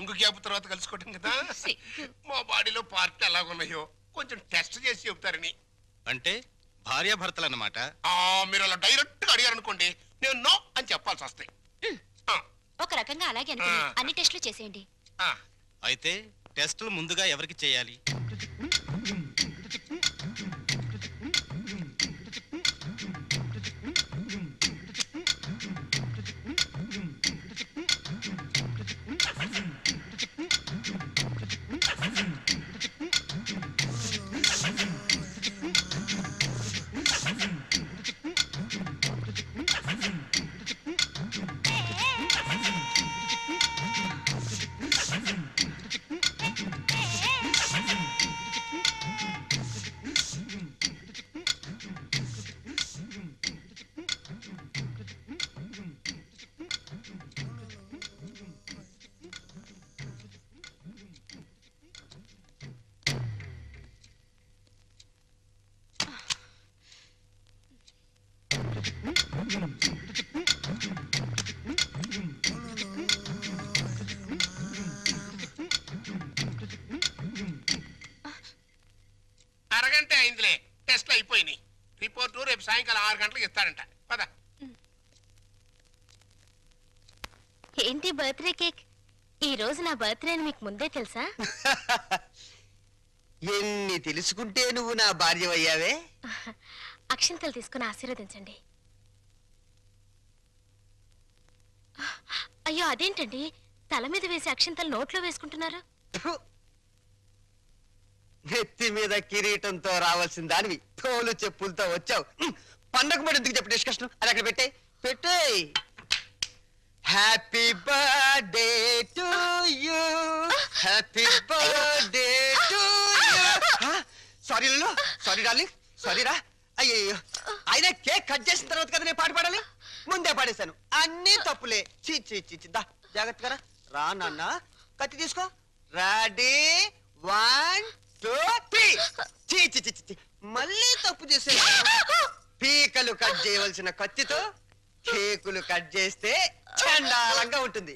Long gap తర్వాత కలుసుకోవటం కదా. మా బాడీలో పార్ట్ ఎలాగున్నాయో కొంచెం టెస్ట్ చేసి చెప్తారని. అంటే భార్యాభర్తలు అన్నమాట. మీరు అలా డైరెక్ట్ గా అడిగారు అనుకోండి, నేను నో అని చెప్పాల్సి వస్తాయి. ఒక రకంగా అలాగే అన్ని టెస్టులు చేసేయండి. అయితే టెస్టులు ముందుగా ఎవరికి చేయాలి? అరగంట అయిందిలే, టెస్ట్లు అయిపోయినాయి. రిపోర్టు రేపు సాయంకాలం 6 గంటలకు ఇస్తారంట. పద. ఏంటి బర్త్డే కేక్? ఈ రోజు నా బర్త్డే అని మీకు ముందే తెలుసా? ఎన్ని తెలుసుకుంటే నువ్వు నా భార్య అయ్యావే. అక్షింతలు తీసుకుని ఆశీర్వదించండి. అయ్యో అదేంటండి, తల మీద వేసి అక్షింతలు నోట్లో వేసుకుంటున్నారు? నెత్తి మీద కిరీటంతో రావాల్సిన దానివి తోలు చెప్పులతో వచ్చావు. పండగ మరి ఎందుకు చెప్పు డిస్కషన్? అది అక్కడ పెట్టే. Happy birthday to you, happy birthday to you. Sorry Lallu, sorry darling, sorry రా. అయ్యో, ఆయన కేక్ కట్ చేసిన తర్వాత కదా నేను పాట పాడాలి, ముందే పాడేశాను. అన్ని తప్పులే. చీ చీ చీ, దా జాగ్రత్తగా రా నాన్న. కత్తి తీసుకో. రెడీ 1 2 3. చీ చీ చీ చీ, మళ్ళీ తప్పు చేసే. పీకలు కట్ చేయవలసిన కత్తితో కేకులు కట్ చేస్తే చండాలంగా ఉంటుంది,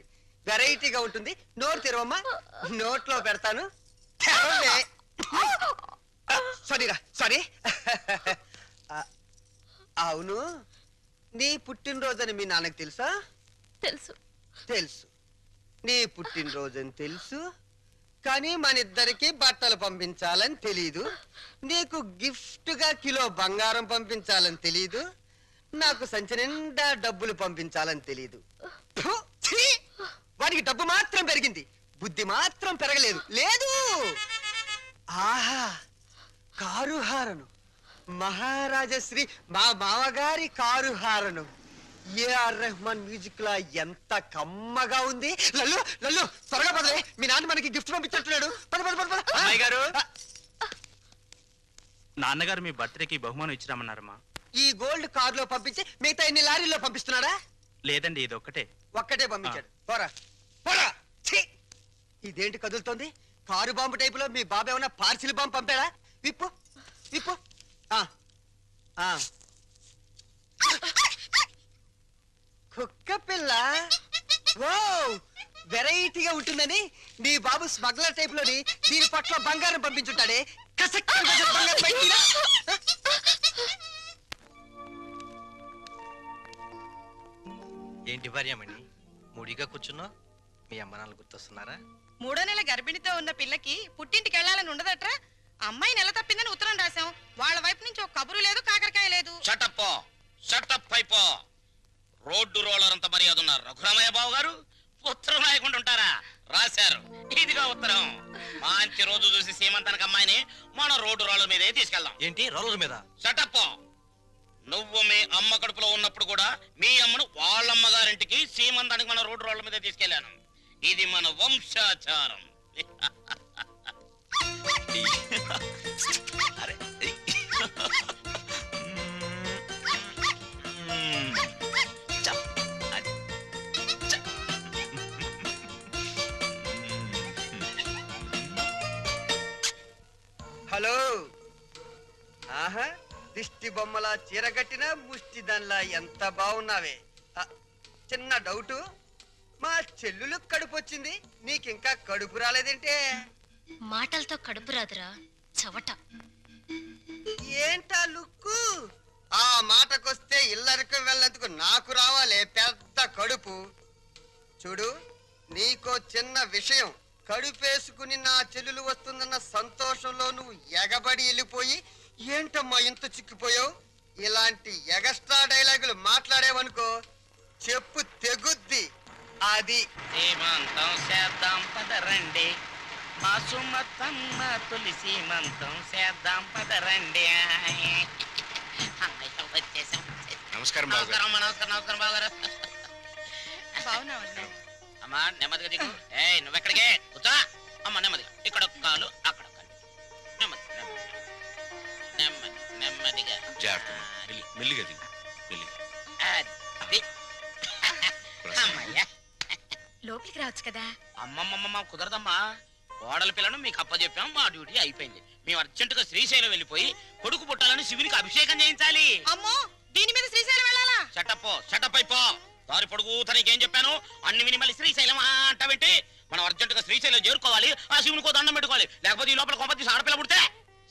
వెరైటీగా ఉంటుంది. నోరు తెరవమ్మా, నోట్లో పెడతాను. సారీరా, సారీ. అవును, నీ పుట్టినరోజని మీ నాన్నకు తెలుసా? తెలుసు. తెలుసు, నీ పుట్టినరోజని తెలుసు, కానీ మన ఇద్దరికి బట్టలు పంపించాలని తెలీదు. నీకు గిఫ్ట్ గా కిలో బంగారం పంపించాలని తెలీదు. నాకు సంచి నిండా డబ్బులు పంపించాలని తెలీదు. వాడికి డబ్బు మాత్రం పెరిగింది, బుద్ధి మాత్రం పెరగలేదు. లేదు. ఆహా, కారు హారను, మహారాజశ్రీ మా మామగారి car horn. AR Rahman music లా ఎంత కమ్మగా ఉంది. లల్లు లల్లు, త్వరగా పదలే, మీ నాన్న మనకి గిఫ్ట్ పంపించట్లేడు. పద పద పద. అమ్మాయి గారు, నాన్నగారు మీ బర్త్డేకి బహుమానం ఇచ్చిరామన్నారమ్మా. ఈ గోల్డ్ కార్ లో పంపించి మిగతా ఎన్ని లారీల్లో పంపిస్తున్నాడా? లేదండి, ఇది ఒక్కటే పంపించాడు. పోరా పోరా. ఇదేంటి కదులుతోంది? కారు బాంబు టైపులో మీ బాబు ఏమన్నా పార్సిల్ బాంబు పంపాడా? విప్పు విప్పు. కుక్క పిల్ల. ఓ, వెరైటీగా ఉంటుందని నీ బాబు స్మగ్లర్ టైప్ లోని దీని పట్ల బంగారం పంపించుంటాడే. ఏంటి భార్యమణి మూడిగా కూర్చున్నావు? మీ అమ్మ నాన్న గుర్తొస్తున్నారా? 3వ నెల గర్భిణితో ఉన్న పిల్లకి పుట్టింటికి వెళ్ళాలని ఉండదట్రా. అమ్మాయి నెల తప్పిందని ఉత్తరం రాశాం. వాళ్ళ వైపు నుంచి ఒక కబురు లేదు, కాకరకాయ లేదు. షటప్ అయిపో. రోడ్డు రోలర్ అంత మర్యాద ఉన్నారు రఘురామయ్య బాబు గారు. ఉత్తరం రాయకుండా ఉంటారా? రాశారు. ఇదిగా ఉత్తరం. మంచి రోజు చూసి సీమంతానికి అమ్మాయిని మన రోడ్డు రోలర్ మీదే తీసుకెళ్దాం. ఏంటి రోలర్ మీద? షటప్. నువ్వు మీ అమ్మ కడుపులో ఉన్నప్పుడు కూడా మీ అమ్మను వాళ్ళమ్మగారింటికి సీమంతానికి మన రోడ్డు రోలర్ మీద తీసుకెళ్లాను. ఇది మన వంశాచారం. హలో. ఆహా, దిష్టి బొమ్మలా చీరగట్టిన ముష్టి దానిలా ఎంత బాగున్నావే. చిన్న డౌటు, మా చెల్లులు కడుపు వచ్చింది, నీకింకా కడుపు రాలేదంటే? మాటలతో కడుపు రాదురా చవట. ఏంటా లుక్కు? ఆ మాటకొస్తే ఇల్లరికి వెళ్ళేందుకు నాకు రావాలే పెద్ద కడుపు. చూడు, నీకో చిన్న విషయం. కడుపేసుకుని నా చెల్లెలు వస్తుందన్న సంతోషంలో నువ్వు ఎగబడి వెళ్ళిపోయి ఏంటమ్మా ఇంత చిక్కిపోయావు? ఇలాంటి ఎగస్ట్రా డైలాగులు మాట్లాడేవనుకో చెప్పు తెగుద్ది. అది సీమంతం చేద్దాం పదరండి, మా సుమతమ్మ తొలి సీమంతం చేద్దాం పదరండి. అమ్మాయి వచ్చేసాం. నమస్కారం నమస్కారం అమ్మా, నమస్కారం నమస్కారం బావగారు. బాగున్నావండి. అమ్మా నెమ్మదిగా దిగు. ఏయ్ నువ్వెక్కడికే కూర్చో. అమ్మ నెమ్మదిగా, ఇక్కడ ఒక కాలు అక్కడ ఒక కాలు. నెమ్మది నెమ్మది నెమ్మదిగా. మెల్లిగా దిగు, మెల్లిగా. అది. అమ్మయ్యా. లోపలికి రావచ్చు కదా. అమ్మమ్మమ్మ కుదరదమ్మా. కోడల పిల్లను మీకు అప్పచెప్పాం, మా డ్యూటీ అయిపోయింది. మేము అర్జెంటుగా శ్రీశైలం వెళ్ళిపోయి కొడుకు పుట్టాలని శివునికి అభిషేకం చేయించాలి. అమ్మో, దీని మీద శ్రీశైలం వెళ్ళాలా? షటప్ అయిపో. దారి పొడుగు తనకేం చెప్పాను? అన్ని విని మళ్ళీ శ్రీశైలం అంటావేంటి? మనం అర్జెంటుగా శ్రీశైలం చేరుకోవాలి, ఆ శివునికో దండం పెట్టుకోవాలి. లేకపోతే ఈ లోపల కొంపతి ఆడపిల్ల పుడితే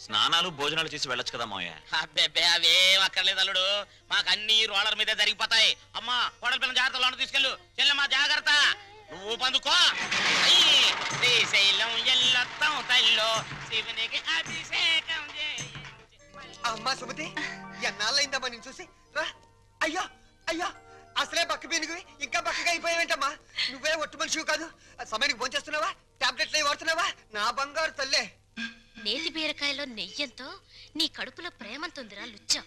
స్నానాలు భోజనాలు చేసి వెళ్ళొచ్చు కదా మావయ్య. అబ్బే అవేం అక్కర్లేదు అల్లుడు. మాకు అన్ని రోలర్ మీదే జరిగిపోతాయి. అమ్మా కోడల పిల్లల జాగ్రత్త, లోన తీసుకెళ్ళు. చెల్లెమ్మా జాగ్రత్త, నువ్వు పందుకో. శ్రీశైలం ఎల్లొత్తం తల్లో శివునికి అభిషేకం అమ్మా సుమతి, ఎన్నాళ్ళైందమ్మా నేను చూసి. రా. అయ్యో అయ్యో, అసలే బక్క పీనుగువి ఇంకా బక్కగా అయిపోయావేంటమ్మా? నువ్వే ఒట్టు మనిషివి కాదు. సమయానికి భోంచేస్తున్నావా? టాబ్లెట్లు అవి వాడుతున్నావా? నా బంగారు తల్లే. నేతి బీరకాయలో నెయ్యంతో నీ కడుపులో ప్రేమంతుందిరా లుచ్చా.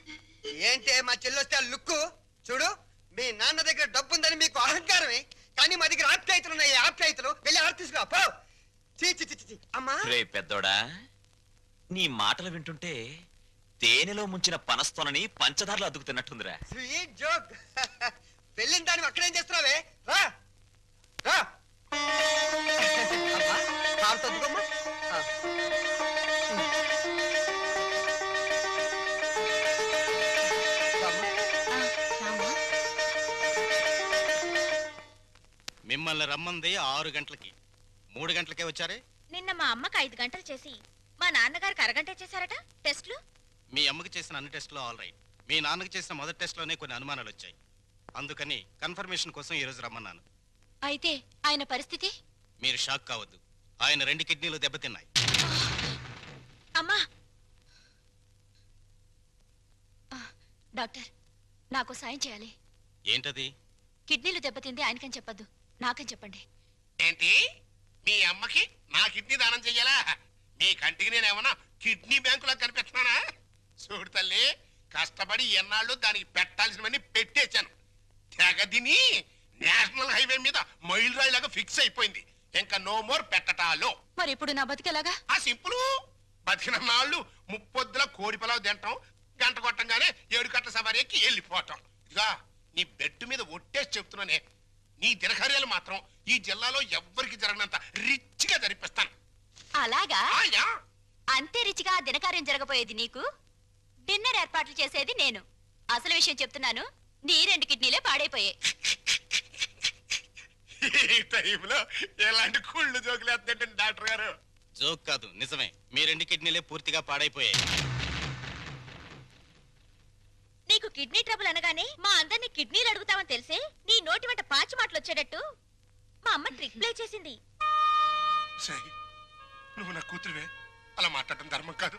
ఏంటే మా చెల్లొస్తే ఆ లుక్కు? చూడు, మీ నాన్న దగ్గర డబ్బుందని మీకు అహంకారమే, కానీ మా దగ్గర ఆప్యాయతలు ఉన్నాయి. ఆప్యాయతలు వెళ్ళి ఆడ తీసుకురా పో. చీ చీ చీ. అమ్మా రే పెద్దోడా, నీ మాటలు వింటుంటే తేనెలో ముంచిన పనస్తోనని పంచదారలు అద్దుకుతున్నట్టుందిరా. Sweet joke. వెళ్ళిన దాన్ని అక్కడేం చేస్తున్నావే? రా రా. అమ్మా, కారు తద్దుకోమ్మా. మిమ్మల్ని రమ్మంది 6 గంటలకి, 3 గంటలకే వచ్చారే. నిన్న మా అమ్మకి 5 గంటలు చేసి మా నాన్నగారికి అరగంట చేశారట టెస్ట్లు. మీ అమ్మకి చేసిన అన్ని టెస్టులు ఆల్ రైట్. మీ నాన్నకి చేసిన మొదటి టెస్ట్లోనే కొన్ని అనుమానాలు వచ్చాయి. అందుకని కన్ఫర్మేషన్ కోసం ఈ రోజు రమ్మన్నాను. అయితే ఆయన పరిస్థితి? మీరు షాక్ కావద్దు. ఆయన 2 కిడ్నీలు దెబ్బతిన్నాయి. అమ్మా డాక్టర్, నాకు సాయం చేయాలి. ఏంటది? కిడ్నీలు దెబ్బతింది ఆయనకని చెప్పద్దు, నాకని చెప్పండి. ఏంటి? మీ అమ్మకి నా కిడ్నీ దానం చెయ్యాలా? నీ కంటికి నేనేమన్నా కిడ్నీ బ్యాంకులా కనిపిస్తున్నానా? చూడు తల్లి, కష్టపడి ఎన్నాళ్ళు దానికి పెట్టాల్సినవన్నీ పెట్టేశాను. తెగదిని నేషనల్ హైవే మీద మైల్ రాయిలాగా ఫిక్స్ అయిపోయింది. ఇంకా నో మోర్ పెట్టటాలో. మరి ఇప్పుడు నా బతికేలాగా? ఆ సింపుల్. బతికిన నాళ్ళు ముప్పొద్దుల కోడి పొలావు తింటాం, గంట కొట్టంగానే 7 కట్ల సవారీ ఎక్కి వెళ్ళిపోవటం. ఇదిగా నీ బెడ్ మీద ఒట్టేసి చెప్తున్నానే, నీ దినకార్యాలు మాత్రం ఈ జిల్లాలో ఎవ్వరికి జరగనంత రిచ్గా జరిపిస్తాను. అలాగా? ఆయా. అంతే రిచిగా ఆ దినకార్యం జరగబోయేది నీకు, డిన్నర్ ఏర్పాట్లు చేసేది నేను. అసలు విషయం చెప్తున్నాను, నీ 2 కిడ్నీలే పాడైపోయాయి. ఈ టైంలో ఎలాంటి కుళ్ళు జోకులు వేస్తుంటే డాక్టర్ గారు. జోక్ కాదు, నిజమే. మీ 2 కిడ్నీలే పూర్తిగా పాడైపోయాయి. నీకు కిడ్నీ ట్రబుల్ అనగానే మా అందరినీ కిడ్నీలు అడుగుతామని తెలిసే నీ నోటి వెంట పాచి మాటలు వచ్చేటట్టు మా అమ్మ ట్రిక్ ప్లే చేసింది. సై, నువ్వు నా కూతురువే, అలా మాట్లాడటం ధర్మం కాదు.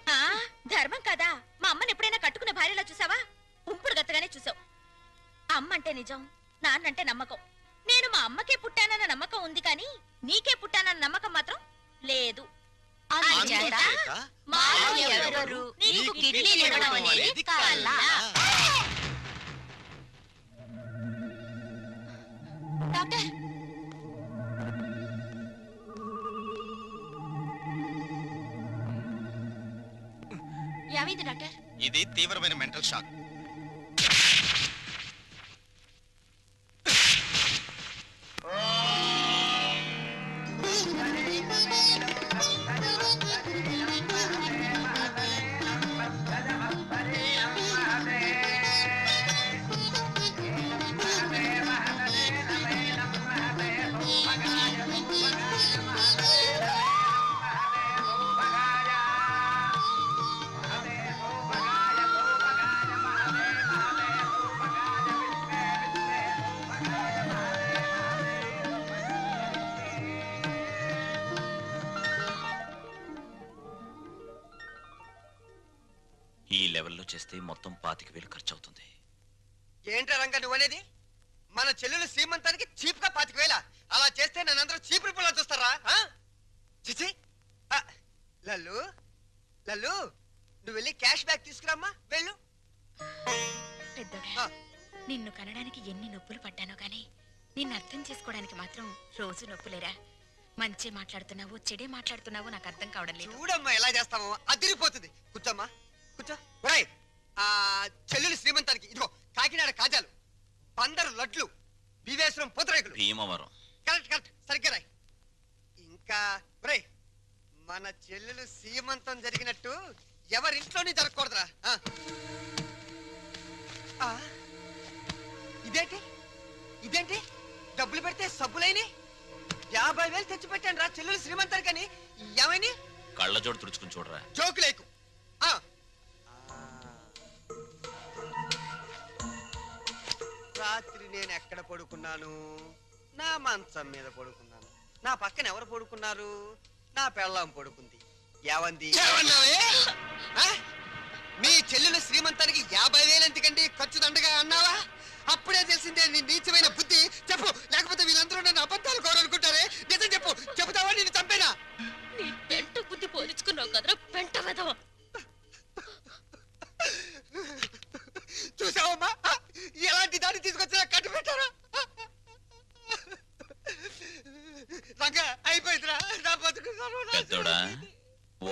ధర్మం కాదా? మా అమ్మని ఎప్పుడైనా కట్టుకున్న భార్యలా చూసావా? ఉంపుడు గత్తగానే చూసావు. అమ్మ అంటే నిజం, నాన్నంటే నమ్మకం. నేను మా అమ్మకే పుట్టానన్న నమ్మకం ఉంది, కానీ నీకే పుట్టానన్న నమ్మకం మాత్రం లేదు. నీకు కిడ్నీలు ఇవ్వడం అనేది కల. డాక్టర్, ఏమైంది డాక్టర్? ఇది తీవ్రమైన మెంటల్ షాక్. చేస్తే మొత్తం 25,000 ఖర్చు అవుతుంది. ఏంట్రా రంగా నువ్వు అనేది? మన చెల్లెలు శ్రీమంతానికి చీప్ గా 25,000 అలా చేస్తే నన్నందరూ చీప్ రూపంలో చూస్తారా? చిచి లల్లు లల్లు నువ్వు వెళ్ళి క్యాష్ బ్యాక్ తీసుకురామ్మా వెళ్ళు. పెద్దోడా, నిన్ను కనడానికి ఎన్ని నొప్పులు పడ్డానో గానీ నిన్ను అర్థం చేసుకోవడానికి మాత్రం రోజు నొప్పులేరా. మంచి మాట్లాడుతున్నావు చెడే మాట్లాడుతున్నావు నాకు అర్థం కావడం లేదు. చూడమ్మా ఎలా చేస్తావో అదిరిపోతుంది. కూర్చోమ్మా కూర్చో. ఒరేయ్, ఆ చెల్లెలు శ్రీమంతానికి ఇదిగో కాకినాడ కాజాలు, పందరు లడ్లు, వివేశ్వరం పూతరేకులు. భీమవరం. కరెక్ట్ కరెక్ట్ సరిగ్గా రాయ్. ఇంకా ఒరేయ్, మన చెల్లెలు సీమంతం జరిగినట్టు ఎవరింట్లోనే జరగకూడదురా. ఇదేంటి ఇదేంటి డబ్బులు పెడితే సబ్బులైని 50,000 తెచ్చి పెట్టాను రా చెల్లెలు శ్రీమంతానికని. ఏమైనా కళ్ళజోడు తుడుచుకుని చూడరా. జోకు లేకు. రాత్రి నేను ఎక్కడ పడుకున్నాను? నా మంచం మీద పడుకున్నాను. నా పక్కన ఎవరు పడుకున్నారు? నా పెళ్ళాం పడుకుంది. ఏవంది? మీ చెల్లెలు శ్రీమంతానికి 50,000 ఎందుకండి ఖర్చు దండగా అన్నావా? అప్పుడే తెలిసిందే నీ నీచమైన బుద్ధి. చెప్పు, లేకపోతే వీళ్ళందరూ నన్ను అబద్ధాలు కోరనుకుంటారే. నిజం చెప్పు. చెబుతావా నేను చంపేనా? నీ పెంట బుద్ధి పోల్చుకున్నావు కదరా పెంట వెధవ. చూసావమ్మా ఎలాంటి దాన్ని తీసుకొచ్చినా కట్టు పెట్టారా? రంగా అయిపోయిందిరా నా బతుకు. పెద్దోడా,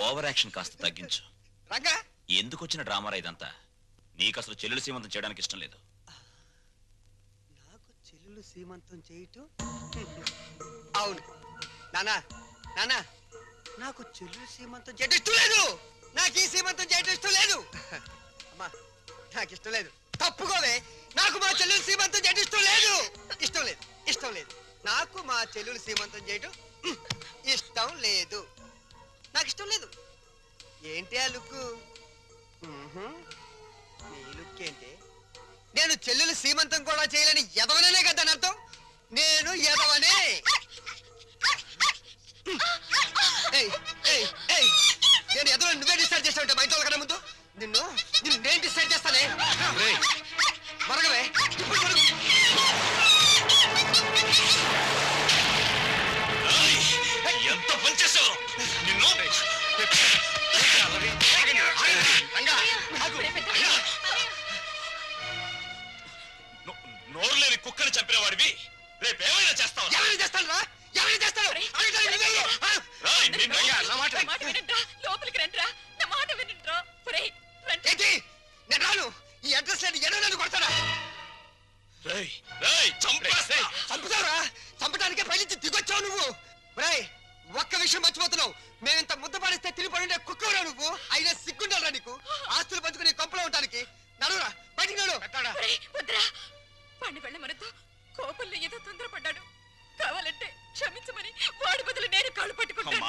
ఓవర్ యాక్షన్ కాస్త తగ్గించు. రంగా ఎందుకు వచ్చిన డ్రామారా ఇదంతా? నీకు అసలు చెల్లెలు సీమంతం చేయడానికి ఇష్టం లేదు. నాకు చెల్లెలు సీమంతం చేయటం? అవును నానా నానా, నాకు చెల్లెలు సీమంతం చేయటం ఇష్టం లేదు. నాకు ఈ సీమంతం చేయటం ఇష్టం లేదు. అమ్మా నాకు ఇష్టం లేదు. తప్పుకోవే. నాకు మా చెల్లెలు సీమంతం చేయటం ఇష్టం లేదు. ఇష్టం లేదు ఇష్టం లేదు. నాకు మా చెల్లెలు సీమంతం చేయటం ఇష్టం లేదు. నాకు ఇష్టం లేదు. ఏంటి ఆ లుక్కు? నీ లుక్ ఏంటి? నేను చెల్లెలు సీమంతం కూడా చేయలేని ఎదవనే కదా అని అర్థం. నేను ఎదవనే. నేను ఎదవ నువ్వే డిసైడ్ చేస్తావంటే మా ఇంట్లో కన్నా ముందు నిన్ను నేను డిసైడ్ చేస్తానే. మరగవే ఇప్పుడు మరుగు. ఎంత పనిచేసావు నిన్ను. నోరు లేని కుక్కని చంపిన వాడివి రేపేమైనా చేస్తావు? ఎవరైనా చేస్తాను రా. ఎవరైనా చేస్తాను. లోపలికి రండిరా. నా మాట వినండిరా. ఏంటి నేను రాను. ఈ అడ్రస్ లేని ఎన్నో నన్ను కొడతాడా? చంపుతావురా. చంపడానికే పైనుంచి దిగొచ్చావు నువ్వు. రేయ్, ఒక్క విషయం మర్చిపోతున్నావు. మేమింత ముద్ద పాడిస్తే తిరిగి పడి కుక్కవరా నువ్వు. అయినా సిగ్గుండాలరా నీకు? ఆస్తులు పంచుకుని కొంపలో ఉంటానికి. నడురా బయటికి నడు. వాడిని వెళ్ళమనతో కోపంలో ఏదో తొందరపడ్డాడు. కావాలంటే క్షమించమని వాడి బదులు నేను కాళ్ళు పట్టుకుంటాను.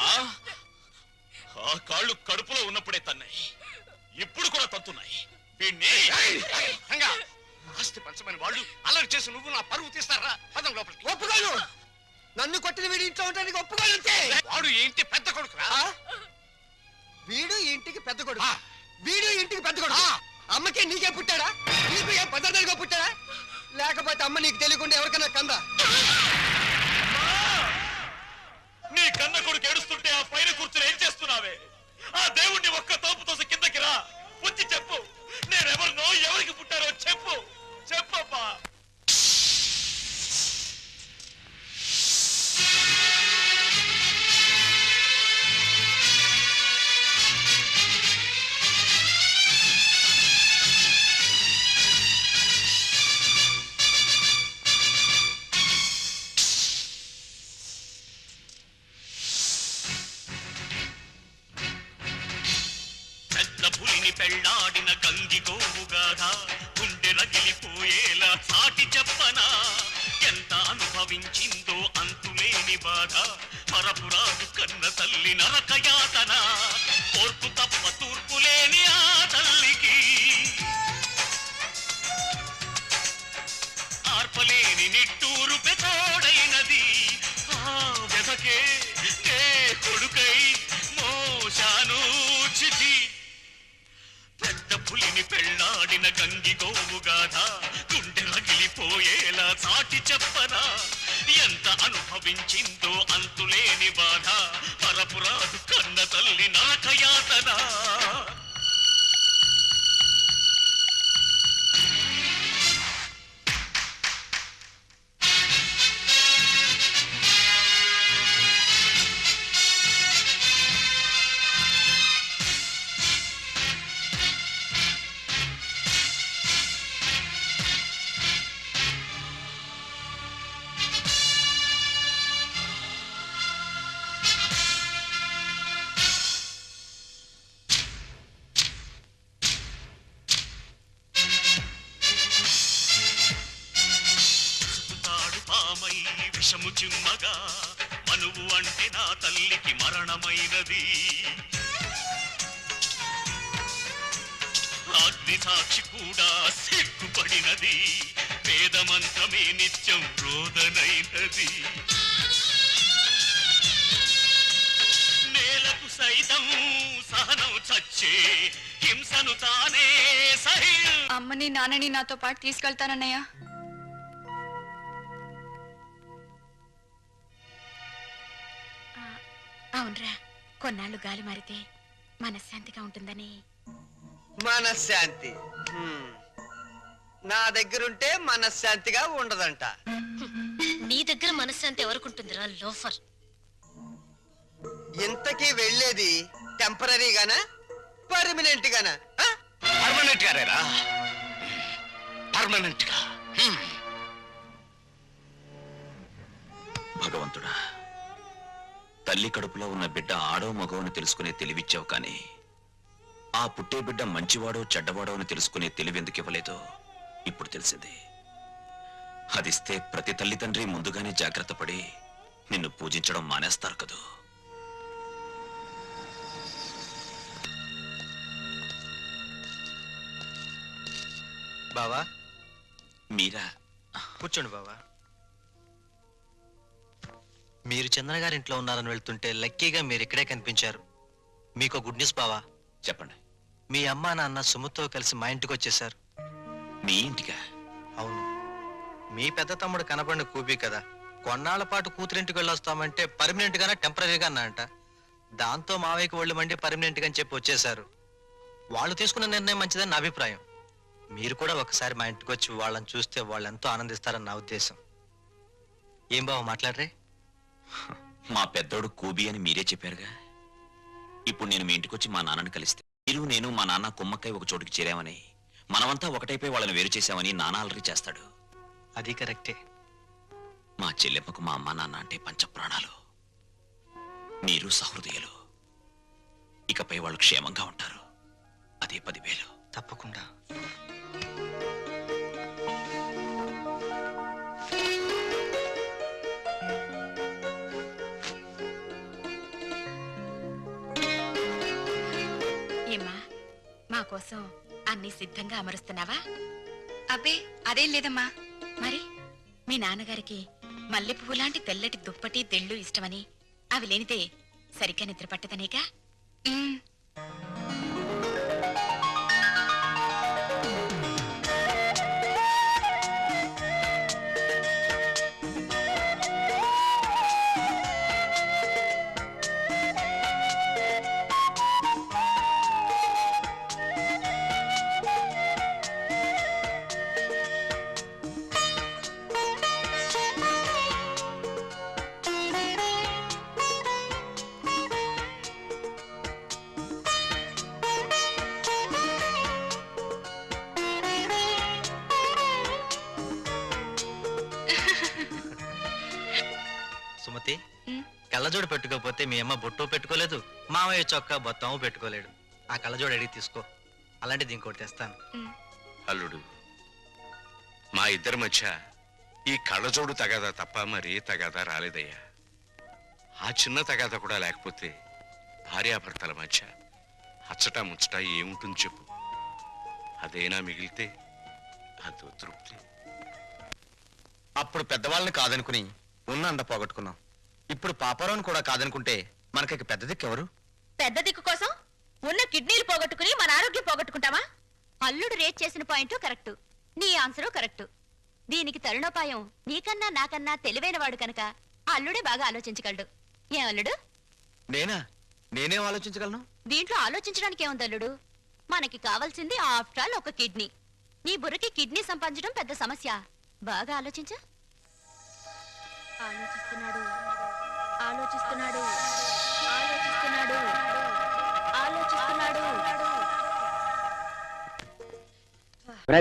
ఆ కాళ్ళు కడుపులో ఉన్నప్పుడే తన్నాయి, ఇప్పుడు కూడా తత్తున్నాయి. వీణ్ణి ఆస్తి పంచమని వాళ్ళు అల్లరి చేసి నువ్వు నా పరువు తీస్తారా? పదం లోపలికి. ఒప్పుకోను. నన్ను కొట్టిన వీడి ఇంట్లో ఉండడానికి ఒప్పుకోనంతే. వాడు ఏంటి పెద్ద కొడుకురా? వీడు ఇంటికి పెద్ద కొడుకు. వీడు ఇంటికి పెద్ద కొడుకు. అమ్మకే నీకే పుట్టాడా? నీకు ఏ పద్ధతిగా పుట్టాడా? లేకపోతే అమ్మ నీకు తెలియకుండా ఎవరికన్నా కందా? నీ కన్న కొడుకు ఏడుస్తుంటే ఆ పైన కూర్చుని ఏం చేస్తున్నావే? ఆ దేవుణ్ణి ఒక్క తోపుతో కిందకి రా, వచ్చి చెప్పు. నేనెవరినో ఎవరికి పుట్టారో చెప్పు. చెప్పమ్మా. పెళ్ళాడిన గంగి గోవుగాథ గుండె రగిలిపోయేలా సాటి చెప్పనా? ఎంత అనుభవించిందో అంతులేని బాధ, పరపురాదు కన్న తల్లి నరకయాతన. ఓర్పు తప్ప తూర్పు లేని ఆ తల్లికి ఆర్పలేని నిట్టూరు పెతోడైనది. ఆ వెదకే కొడుకై మోశాను చితి. పెద్ద పులిని పెళ్ళ కంగిగోవు గాథ గుండె రగిలిపోయేలా సాటి చెప్పనా ఎంత అనుభవించిందో అంతులేని బాధ పరపురాదు కన్న తల్లి నరకయాతన విషము చిమ్మగా మనువు అంటే నా తల్లికి మరణమైనది అగ్ని సాక్షి కూడా సిగ్గుపడినది వేదమంత్రమే నిత్యం రోదనైనది నేలకు సైతం సహనం చచ్చే హింసను తానే సహి అమ్మని నాన్నని నాతో పాటు తీసుకెళ్తానన్నయ్య. అవునరా, కొన్నాళ్ళు గాలి మారితే మనశ్శాంతిగా ఉంటుందని. మనశ్శాంతి నా దగ్గరుంటే మనశ్శాంతిగా ఉండదంట. నీ దగ్గర మనశ్శాంతి ఎవరుకుంటుందిరా లోఫర్? ఇంతకీ వెళ్ళేది టెంపరీగానా పర్మనెంట్ గానా? పర్మనెంట్ గారేరా, పర్మనెంట్ గా. భగవంతుడా, తల్లి కడుపులో ఉన్న బిడ్డ ఆడో మగవని తెలుసుకునే తెలివిచ్చావు, కానీ ఆ పుట్టే బిడ్డ మంచివాడో చెడ్డవాడో అని తెలుసుకునే తెలివి ఎందుకు ఇవ్వలేదో ఇప్పుడు తెలిసింది. అదిస్తే ప్రతి తల్లిదండ్రి ముందుగానే జాగ్రత్త పడి నిన్ను పూజించడం మానేస్తారు కదూ. బావా మీరా? కూర్చోండి బావా. మీరు చంద్ర గారింట్లో ఉన్నారని వెళ్తుంటే లక్కీగా మీరు ఇక్కడే కనిపించారు. మీకు గుడ్ న్యూస్ బావా. చెప్పండి. మీ అమ్మా నాన్న సుమతో కలిసి మా ఇంటికి వచ్చేసారు. మీ ఇంటికా? అవును. మీ పెద్ద తమ్ముడు కనబడిన కూపీ కదా, కొన్నాళ్ల పాటు కూతురింటికి వెళ్ళొస్తామంటే పర్మనెంట్ గానే టెంపరీగా అన్నాంట. దాంతో మావయ్యకి ఒళ్ళు మండి పర్మనెంట్ గా అని చెప్పి వచ్చేసారు. వాళ్ళు తీసుకున్న నిర్ణయం మంచిదని నా అభిప్రాయం. మీరు కూడా ఒకసారి మా ఇంటికి వచ్చి వాళ్ళని చూస్తే వాళ్ళు ఎంతో ఆనందిస్తారని నా ఉద్దేశం. ఏం బావ మాట్లాడరే? మా పెద్దోడు కూబి అని మీరే చెప్పారుగా. ఇప్పుడు నేను మీ ఇంటికి వచ్చి మా నాన్నని కలిస్తే మీరు నేను మా నాన్న కుమ్మక్కై ఒక చోటుకి చేరామని, మనమంతా ఒకటైపోయి వాళ్ళని వేరు చేశామని నాన్న అలరి చేస్తాడు. అది కరెక్టే. మా చెల్లెమ్మకు మా అమ్మ నాన్న అంటే పంచప్రాణాలు. మీరు సహృదయులు. ఇకపై వాళ్ళు క్షేమంగా ఉంటారు. అదే 10,000. తప్పకుండా. ఏమ్మా, మా కోసం అన్ని సిద్ధంగా అమరుస్తున్నావా? అబ్బే అదేం లేదమ్మా. మరి మీ నాన్నగారికి మల్లె పువ్వు లాంటి తెల్లటి దుప్పటి తెళ్ళు ఇష్టమని, అవి లేనిదే సరిగ్గా నిద్ర పట్టదనేగా. సుమతి, కళ్ళజోడు పెట్టుకోకపోతే మీ అమ్మ బొట్టు పెట్టుకోలేదు, మామయ్య చొక్కా బొత్తము పెట్టుకోలేడు. ఆ కళ్ళజోడు అడిగి తీసుకో, అలాంటిది ఇంకోటి తెస్తాను. అల్లుడు, మా ఇద్దరి మధ్య ఈ కళ్ళజోడు తగాదా తప్ప మరి తగాదా రాలేదయ్యా. ఆ చిన్న తగాదా కూడా లేకపోతే భార్యాభర్తల మధ్య అచ్చట ముచ్చట ఏముంటుంది చెప్పు? అదేనా మిగిలితే అదో తృప్తి. అప్పుడు పెద్దవాళ్ళని కాదనుకుని ఉన్న అండ పోగొట్టుకున్నాం. ఇప్పుడు పాపారావుని కూడా కాదనుకుంటే మనకి పెద్ద దిక్కు ఎవరు? పెద్ద దిక్కు కోసం ఉన్న కిడ్నీలు పోగొట్టుకుని మన ఆరోగ్యం పోగొట్టుకుంటావా? అల్లుడు రేట్ చేసిన పాయింట్ కరెక్ట్, నీ ఆన్సరు కరెక్ట్. దీనికి తరుణోపాయం నీకన్నా నాకన్నా తెలివైన వాడు కనుక అల్లుడే బాగా ఆలోచించగలడు. ఏం అల్లుడు? నేనేం ఆలోచించగలను? దీంట్లో ఆలోచించడానికి ఏముంది అల్లుడు? మనకి కావాల్సింది ఆఫ్టర్ ఆల్ ఒక కిడ్నీ. నీ బుర్రకి కిడ్నీ సంపాదించడం పెద్ద సమస్య. బాగా ఆలోచించు. ఆలోచిస్తున్నాడు ఆలోచిస్తున్నాడు ఆలోచిస్తున్నాడు ఆలోచిస్తున్నాడు.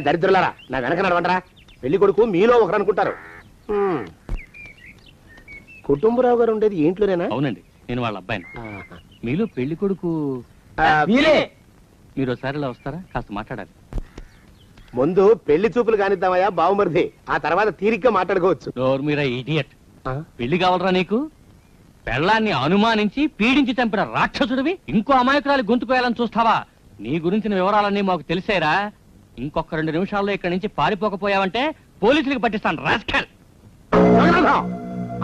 దరిద్రులారా, నా వెనక నడవంటరా. పెళ్లి కొడుకు మీలో ఒకరు అనుకుంటారు. కుటుంబరావు గారు ఉండేది ఏంట్లోనేనా? అవునండి, నేను వాళ్ళ అబ్బాయిని. మీలో పెళ్లి కొడుకు మీరు ఒకసారి ఇలా వస్తారా? కాస్త మాట్లాడాలి. ముందు పెళ్లి చూపులు కానిద్దామయ్యా బావుమరిది, ఆ తర్వాత తీరిగ్గా మాట్లాడుకోవచ్చు. మీరా ఇడియట్. పెళ్లి కావాలరా నీకు? పెళ్ళాన్ని అనుమానించి పీడించి చంపిన రాక్షసుడివి ఇంకో అమాయకురాలి గొంతుకోయాలని చూస్తావా? నీ గురించిన వివరాలన్నీ మాకు తెలిసేరా. ఇంకొక 2 నిమిషాల్లో ఇక్కడి నుంచి పారిపోకపోయావంటే పోలీసులకు పట్టిస్తాను. రాస్కల్.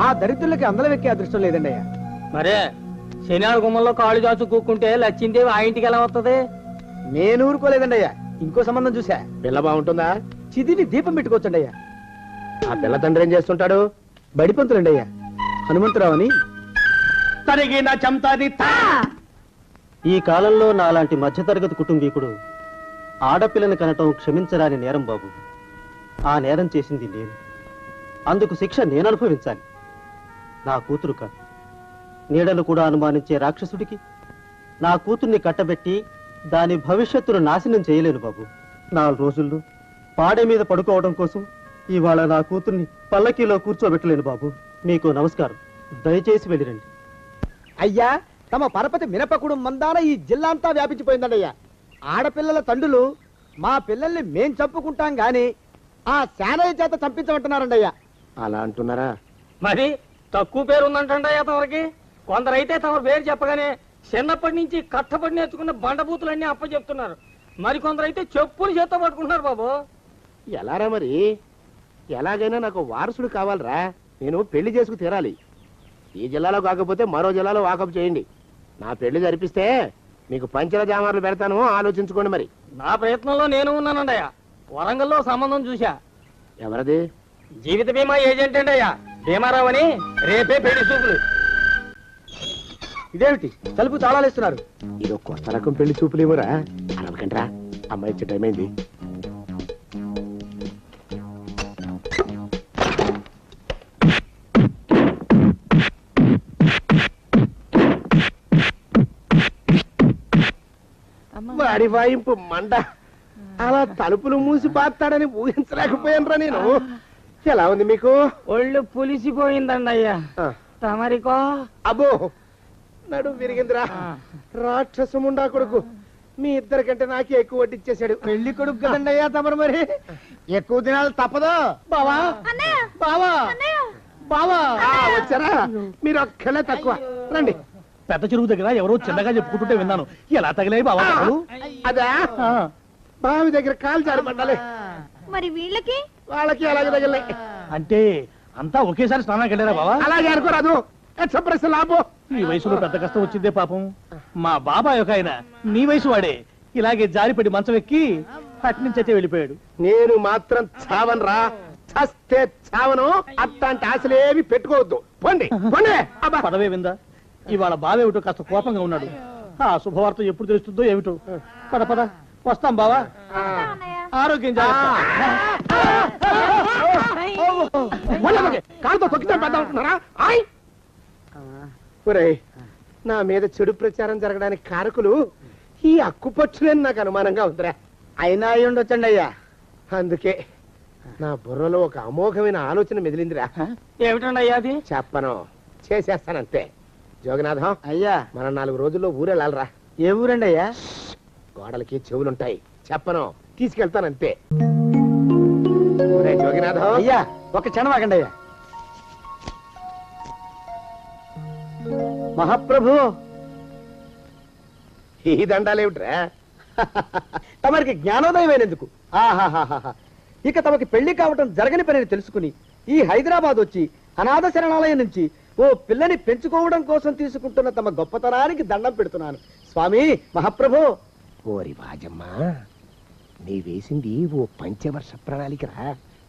ఆ దరిద్రులకి అందలం ఎక్కే అదృష్టం లేదండి అయ్యా. మరే శనివారం గుమ్మంలో కాళ్ళు దాచు కూకుంటే లచ్చిందేవి ఆ ఇంటికి ఎలా వస్తుంది? నేను ఊరుకోలేదండి అయ్యా. ఇంకో సంబంధం చూసా. పిల్ల బాగుంటుందా? చిదిని దీపం పెట్టుకోవచ్చండి అయ్యా. ఆ పిల్ల తండ్రి ఏం చేస్తుంటాడు? బడిపంతులండి అయ్యా. హనుమంతరావు అని. ఈ కాలంలో నాలాంటి మధ్యతరగతి కుటుంబీకుడు ఆడపిల్లని కనటం క్షమించరాని నేరం బాబు. ఆ నేరం చేసింది నేను. అందుకు శిక్ష నేను అనుభవించాలి. నా కూతురు కాదు, నీడలు కూడా అనుమానించే రాక్షసుడికి నా కూతుర్ని కట్టబెట్టి దాని భవిష్యత్తును నాశనం చేయలేను బాబు. 4 రోజుల్లో పాడే మీద పడుకోవడం కోసం ఇవాళ నా కూతుర్ని పల్లకీలో కూర్చోబెట్టలేను బాబు. మీకు నమస్కారం, దయచేసి వెళ్ళిరండి. అయ్యా, తమ పరపతి మినపకుడు మందాన ఈ జిల్లా అంతా వ్యాపించిపోయిందండి అయ్యా. ఆడపిల్లల తండ్రులు మా పిల్లల్ని మేం చంపుకుంటాం గాని ఆ శానయ్య చేత చంపించమంటున్నారండి అయ్యా. అలా అంటున్నారా? మరి తక్కువ పేరు ఉందంటండి అయ్యా తమరికి. కొందరైతే తమ పేరు చెప్పగానే చిన్నప్పటి నుంచి కట్టపడి నేర్చుకున్న బండబూతులన్నీ అప్పచెప్తున్నారు. మరి కొందరైతే చెప్పులు చేత్తో పట్టుకుంటున్నారు బాబు. ఎలారా మరి? ఎలాగైనా నాకు వారసుడు కావాలరా. నేను పెళ్లి చేసుకు తీరాలి. ఈ జిల్లాలో కాకపోతే మరో జిల్లాలో వాకప్ చేయండి. నా పెళ్లి జరిపిస్తే మీకు పంచల జామార్లు పెడతాను, ఆలోచించుకోండి. మరి నా ప్రయత్నంలో నేను ఉన్నానండి అయ్యా. వరంగల్లో సంబంధం చూశా. ఎవరది? జీవిత బీమా ఏజెంట్ అండి అయ్యా, భీమారావు అని. రేపే పెళ్లి చూపులు. ఇదేమిటి తలుపు తాళాలేస్తున్నారు? ఇది కొత్త రకం పెళ్లి చూపులేమోరా. అరవకండ్రా, అమ్మాయి ఇచ్చే టైం అయింది. వాడి వాయింపు మండ. అలా తలుపులు మూసి పాతాడని ఊహించలేకపోయానురా నేను. ఎలా ఉంది మీకు? ఒళ్ళు పులిసిపోయిందండి అయ్యా. తమరికో? అబ్బో, నడు విరిగిందిరా. రాక్షసముండా కొడుకు మీ ఇద్దరికంటే నాకే ఎక్కువ వడ్డిచ్చేశాడు. పెళ్లి కొడుకు కదండి అయ్యా తమరు. మరి ఎక్కువ దినాలు తప్పదు. బావా బావా బావా వచ్చారా? మీరు ఒక్కలే తక్కువ. రండి. పెద్ద చెరువు దగ్గర ఎవరో చిన్నగా చెప్పుకుంటుంటే విన్నాను. ఎలా తగిలాయి బావా? అదా బావి దగ్గర కాలు జారి పడ్డాలి. మరి వీళ్ళకి? వాళ్ళకి అలాగే తగిలే. అంటే అంతా ఒకేసారి స్నానానికి వెళ్ళారా బావా? అలాగే అనుకోరాదు. లాభం. ఈ వయసులో పెద్ద కష్టం వచ్చిందే పాపం. మా బాబాయ్ ఒక ఆయన నీ వయసు వాడే ఇలాగే జారిపడి మంచం ఎక్కి అట్నుంచి అయితే వెళ్ళిపోయాడు. నేను మాత్రం చావనరా. చస్తే చావను. అట్లాంటి ఆశలేవి పెట్టుకోవద్దు. పోండి పోండి. పదవే విందా? ఇవాళ బావేమిటో కాస్త కోపంగా ఉన్నాడు. ఆ శుభవార్త ఎప్పుడు తెలుస్తుందో ఏమిటో. పద పద, వస్తాం బావా. ఆరోగ్యం కాలుతో తొక్కితే పెద్దామంటున్నారా? నా మీద చెడు ప్రచారం జరగడానికి కారకులు ఈ అక్కుపక్షులని నాకు అనుమానంగా ఉందిరా. అయినా అయి ఉండొచ్చండి అయ్యా. అందుకే నా బుర్రలో ఒక అమోఘమైన ఆలోచన మెదిలిందిరా. ఏమిటండి అయ్యా అది? చెప్పను, చేసేస్తానంతే. జోగనాథం అయ్యా, మనం 4 రోజుల్లో ఊరెళ్ళాలరా. ఏ ఊరండి అయ్యా? గోడలకి చెవులుంటాయి. చెప్పను, తీసుకెళ్తానంతే. జోగినాథం అయ్యా, ఒక క్షణం ఆగండి అయ్యా. మహాప్రభు, ఈ దండాలేమిట్రా? తమరికి జ్ఞానోదయమైనందుకు. ఇక తమకి పెళ్లి కావటం జరగని పని తెలుసుకుని ఈ హైదరాబాద్ వచ్చి అనాథ శరణాలయం నుంచి ఓ పిల్లని పెంచుకోవడం కోసం తీసుకుంటున్న తమ గొప్పతనానికి దండం పెడుతున్నాను స్వామి. మహాప్రభు. ఓరి వాజమ్మా, నీ వేసింది ఓ పంచవర్ష ప్రణాళికరా.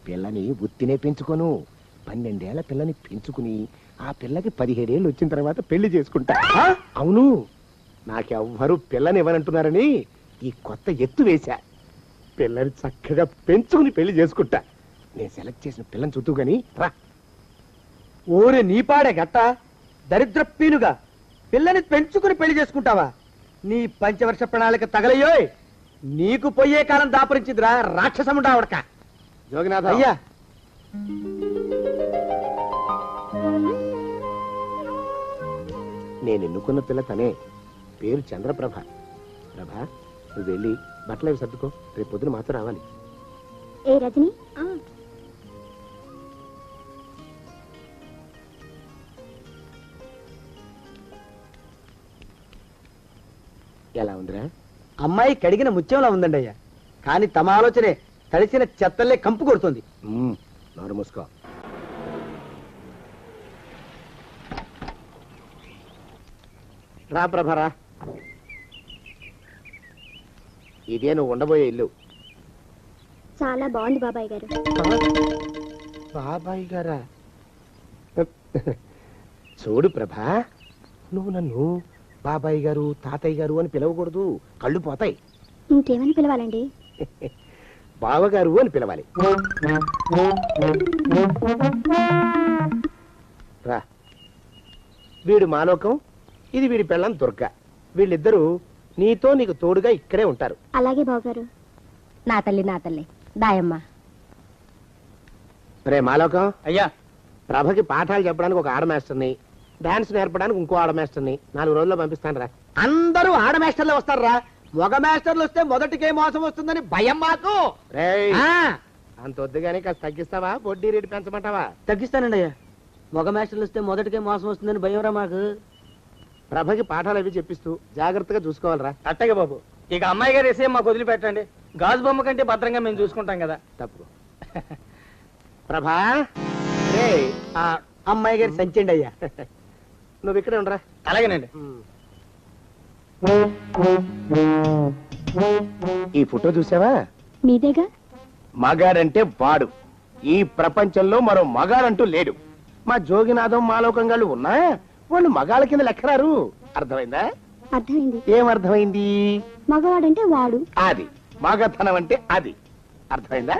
పిల్లని ఉత్తినే పెంచుకోను, 12 ఏళ్ల పిల్లని పెంచుకుని ఆ పిల్లకి 17 ఏళ్ళు వచ్చిన తర్వాత పెళ్లి చేసుకుంటా. అవును, నాకెవ్వరూ పిల్లని ఇవ్వనంటున్నారని ఈ కొత్త ఎత్తు వేశా. పిల్లని చక్కగా పెంచుకుని పెళ్లి చేసుకుంటా. నేను సెలెక్ట్ చేసిన పిల్లని చుట్టూ గాని రా. ఓరే నీపాడే గట్ట దరిద్రపీనుగా పిల్లని పెంచుకుని పెళ్లి చేసుకుంటావా? నీ పంచవర్ష ప్రణాళిక తగలయ్యోయ్. నీకు పోయే కాలం దాపరించిందిరా రాక్షసముడా ఉడక. జోగినాథ అయ్యా, నేను ఎన్నుకున్న పిల్ల తనే. పేరు చంద్రప్రభ. ప్రభ, నువ్వు వెళ్ళి బట్టలు అవి సర్దుకో, రేపు పొద్దున మాతో రావాలి. ఏ రజని, ఎలా ఉందిరా? అమ్మాయి కడిగిన ముత్యంలా ఉందండి అయ్యా. కానీ తమ ఆలోచనే తడిసిన చెత్తల్లే కంపు కొడుతుంది. నోరు మూసుకో. రా ప్రభరా, ఇదే నువ్వు ఉండబోయే ఇల్లు. చాలా బాగుంది బాబాయ్ గారు. బాబాయ్ గారా? చూడు ప్రభా, నువ్వు నన్ను బాబాయ్ గారు తాతయ్య గారు అని పిలవకూడదు, కళ్ళు పోతాయి. ఇంకేమని పిలవాలండి? బావగారు అని పిలవాలి. రా, వీడు మాలోకం, ఇది వీడి పెళ్ళం దుర్గ. వీళ్ళిద్దరూ నీతో నీకు తోడుగా ఇక్కడే ఉంటారు. అలాగే బావగారు. నా తల్లి దాయమ్మ. రే మాలోకం అయ్యా, ప్రభకి పాఠాలు చెప్పడానికి ఒక ఆడమేస్టర్ని, డాన్స్ నేర్పడానికి ఇంకో ఆడమేస్టర్ని 4 రోజుల్లో పంపిస్తాను రా. అందరూ ఆడ మాస్టర్లే వస్తారా? మగ మాస్టర్లు వస్తే మొదటికే మోసం వస్తుందని భయం మాకు. అంత వద్దుగానే కాస్త తగ్గిస్తావా? వడ్డీ రేటు పెంచమంటావా? తగ్గిస్తానండి అయ్యా. మగ మాస్టర్లు వస్తే మొదటికే మోసం వస్తుందని భయంరా మాకు. ప్రభకి పాఠాలు అవి చెప్పిస్తూ జాగ్రత్తగా చూసుకోవాలరా. అట్టగే బాబు, ఇక అమ్మాయి గారు వేసే మాకు వదిలిపెట్టండి. గాజు బొమ్మ కంటే భద్రంగా మేము చూసుకుంటాం కదా. తప్పు. ప్రభా, అమ్మాయి గారి సంచండి అయ్యా. నువ్వు ఇక్కడే ఉండరా. అలాగేనండి. ఈ ఫోటో చూసావా? మీదేగా. మగాడంటే వాడు. ఈ ప్రపంచంలో మరో మగాడంటూ లేడు. మా జోగినాథం మాలోకం గాళ్ళు ఉన్నా వాళ్ళు మగాళ్ళ కింద లెక్కరారు. అర్థమైందా? అర్థమైంది. ఏమర్థమైంది? మగవాడంటే వాడు. అది మగతనం అంటే అది. అర్థమైందా?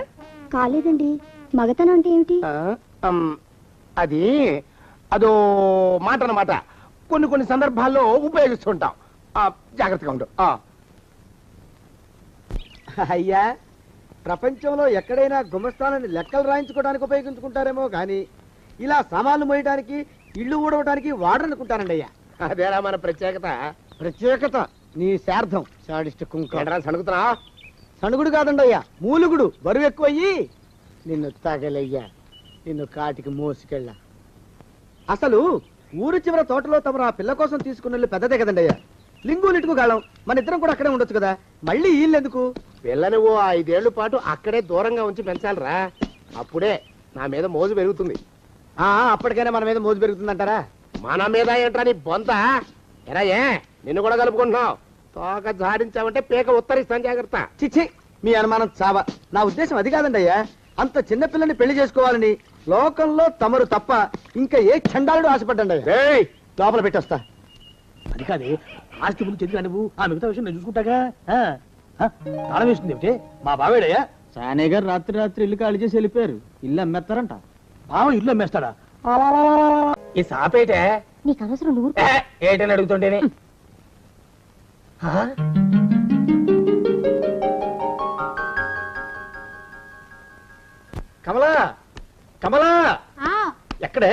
కాలేదండి. మగతనం అంటే ఏమిటి? అది అదో మాట అన్నమాట. కొన్ని సందర్భాల్లో ఉపయోగిస్తుంటాం. జాగ్రత్తగా ఉండు. అయ్యా, ప్రపంచంలో ఎక్కడైనా గుమస్తాలని లెక్కలు రాయించుకోవడానికి ఉపయోగించుకుంటారేమో కానీ ఇలా సామాన్లు మోయడానికి, ఇల్లు ఊడవడానికి వాడనుకుంటానండి అయ్యా. అదేరా మన ప్రత్యేకత. ప్రత్యేకత నీ శార్థం. సాడిస్ట్ కుంక సణుగుతున్నా. సణుగుడు కాదండి అయ్యా, మూలుగుడు. బరువు ఎక్కువయ్యి నిన్ను తగలయ్యా, నిన్ను కాటికి మోసుకెళ్ళా. అసలు ఊరు చివర తోటలో తమరు ఆ పిల్ల కోసం తీసుకున్న పెద్దదే కదండి అయ్యా. లింగు లిటుకు గాళం. మన ఇద్దరం కూడా అక్కడే ఉండొచ్చు కదా. మళ్ళీ వీళ్ళెందుకు? పిల్లని ఓ 5 ఏళ్ల పాటు అక్కడే దూరంగా ఉంచి పెంచాలిరా. అప్పుడే నా మీద మోజు పెరుగుతుంది. అప్పటికైనా మన మీద మోజు పెరుగుతుందంటారా? మన మీద ఏంట్రా నీ బొంత? ఎరా నిన్ను కూడా కలుపుకుంటున్నావు. తోక జాడించావంటే పీక ఉత్తరిస్తాను, జాగ్రత్త. చిచ్చి, మీ అనుమానం చావా. నా ఉద్దేశం అది కాదండి అయ్యా. అంత చిన్న పిల్లని పెళ్లి చేసుకోవాలని లోకంలో తమరు తప్ప ఇంకా ఏ చండాలుడు ఆశపడ్డండి. లోపల పెట్టొస్తా. అది కాదే, ఆస్తి ముందు చెందుగా నువ్వు ఆ మిగతా విషయం నేను చూసుకుంటాగా. తాళం వేస్తుంది ఏమిటి? మా బావేడయ్యా. సానే గారు రాత్రి ఇల్లు ఖాళీ చేసి వెళ్ళిపోయారు. ఇల్లు అమ్మేస్తారంట. బావ ఇల్లు అమ్మేస్తాడా? ఈ సాపేటే నీకు అవసరం. నువ్వు ఏటని అడుగుతుంటేనే. కమలా, కమలా, ఎక్కడే?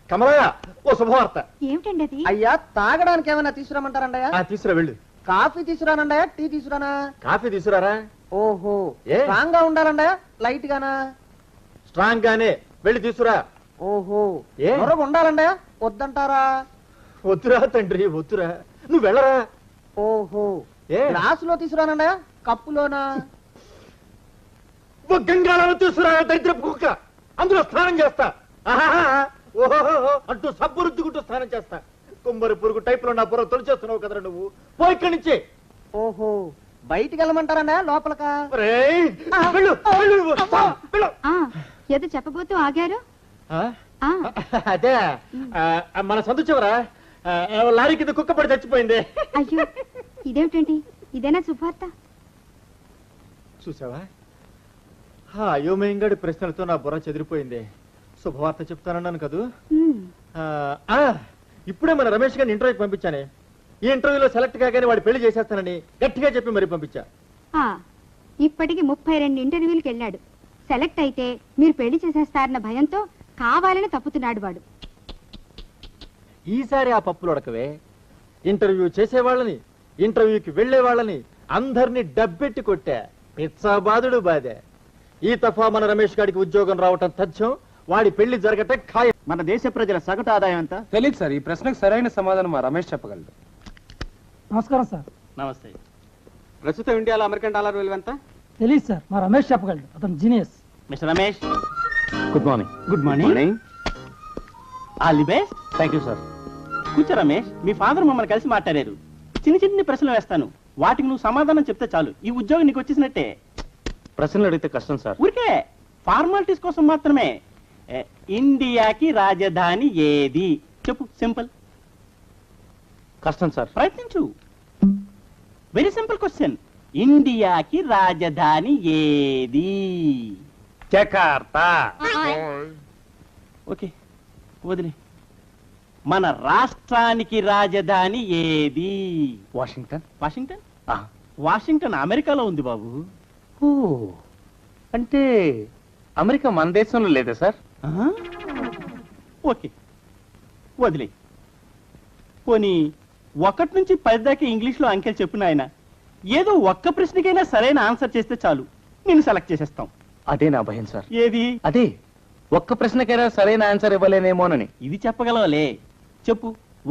కమలా, ఓ శుభవార్త. ఏమిటండి అది? అయ్యా, తాగడానికి ఏమైనా తీసుకురామంటారండయా? తీసుకురా వెళ్ళు. కాఫీ తీసుకురానండయా, టీ తీసుకురానా? కాఫీ తీసుకురారా. ఓహో, స్ట్రాంగ్ గా ఉండాలండయా, లైట్ గానా? స్ట్రాంగ్ గానే, వెళ్ళి తీసుకురా. ఓహో, మరొక ఉండాలండయా, వద్దంటారా? వద్దురా తండ్రి, వద్దురా. నువ్వు వెళ్ళరా. ఓహో, గ్లాసులో తీసుకురానండయా, కప్పులోనా? గంగాళాలు తీసుకురా, దరిద్రపు కుక్క. అందులో స్నానం చేస్తా. ఓహో అంటూ సబ్బు రుద్దుకుంటూ స్నానం చేస్తా. కుమ్మరి పురుగు టైప్ లో నా బుర్ర తొలిచేస్తున్నావు కదరా నువ్వు. పో ఇక్కడి నుంచి. ఓహో, బయటికి వెళ్ళమంటారా లోపలకా? ఏదో చెప్పబోతూ ఆగారు. అదే మన సందు చివరా లారీ కింద కుక్క పడి చచ్చిపోయింది. అయ్యో ఇదేమిటండి, ఇదేనా శుభార్త? చూసావా, అయోమయంగాడి ప్రశ్నలతో నా బుర్ర చెదిరిపోయింది. శుభవార్త చెప్తానన్నాను కదూ. ఇప్పుడే మన రమేష్ గారిని ఇంటర్వ్యూకి పంపించానే. ఈ ఇంటర్వ్యూలో సెలెక్ట్ కాగానే వాడు పెళ్లి చేసేస్తానని గట్టిగా చెప్పి మరి పంపించా. ఇప్పటికి 32 ఇంటర్వ్యూలకు వెళ్ళాడు. సెలెక్ట్ అయితే మీరు పెళ్లి చేసేస్తారన్న భయంతో కావాలని తప్పుతున్నాడు వాడు. ఈసారి ఆ పప్పులు ఉడకవే. ఇంటర్వ్యూ చేసేవాళ్ళని, ఇంటర్వ్యూకి వెళ్లే వాళ్ళని అందరినీ డబ్బెట్టి కొట్టా. పిచ్చాబాదుడు బాధే. ఈ తఫా మన రమేష్ గారికి ఉద్యోగం రావటం తథ్యం. వాడి పెళ్లి జరగటం ఖాయం. మన దేశ ప్రజల సగటు ఆదాయం ఎంత? తెలియదు సార్. ఈ ప్రశ్నకు సరైన సమాధానం మా రమేష్ చెప్పగలడు. నమస్కారం సార్. నమస్తే. ప్రస్తుతం ఇండియాలో అమెరికన్ డాలర్ విలువ ఎంత? తెలియదు సార్, మా రమేష్ చెప్పగలడు. అతను genius. Mister Ramesh, good morning. Good morning. All the best. Thank you sir. కూర్చో రమేష్. మీ ఫాదర్ మమ్మల్ని కలిసి మాట్లాడారు. చిన్న ప్రశ్నలు వేస్తాను, వాటికి నువ్వు సమాధానం చెప్తే చాలు. ఈ ఉద్యోగం నీకు వచ్చేసినట్టే. ప్రశ్నలు అడిగితే కష్టం సార్. ఊరికే ఫార్మాలిటీస్ కోసం మాత్రమే. ఇండియాకి రాజధాని ఏది చెప్పు. సింపుల్. కష్టం సార్. ప్రయత్నించు. Very simple question. ఇండియాకి రాజధాని ఏది? జకార్తా. ఓకే వదిలే. మన రాష్ట్రానికి రాజధాని ఏది? వాషింగ్టన్. వాషింగ్టన్? వాషింగ్టన్ అమెరికాలో ఉంది బాబు. అంటే అమెరికా మన దేశంలో లేదా సార్? ఓకే వదిలే. పోనీ 1 నుంచి 10 దాకా ఇంగ్లీష్లో అంకెలు చెప్పు నాయన. ఏదో ఒక్క ప్రశ్నకైనా సరైన ఆన్సర్ చేస్తే చాలు, నేను సెలెక్ట్ చేసేస్తాం. అదే నా భయం సార్. ఏది? అదే ఒక్క ప్రశ్నకైనా సరైన ఆన్సర్ ఇవ్వలేనేమోనని. ఇది చెప్పగలవాలే. చెప్పు.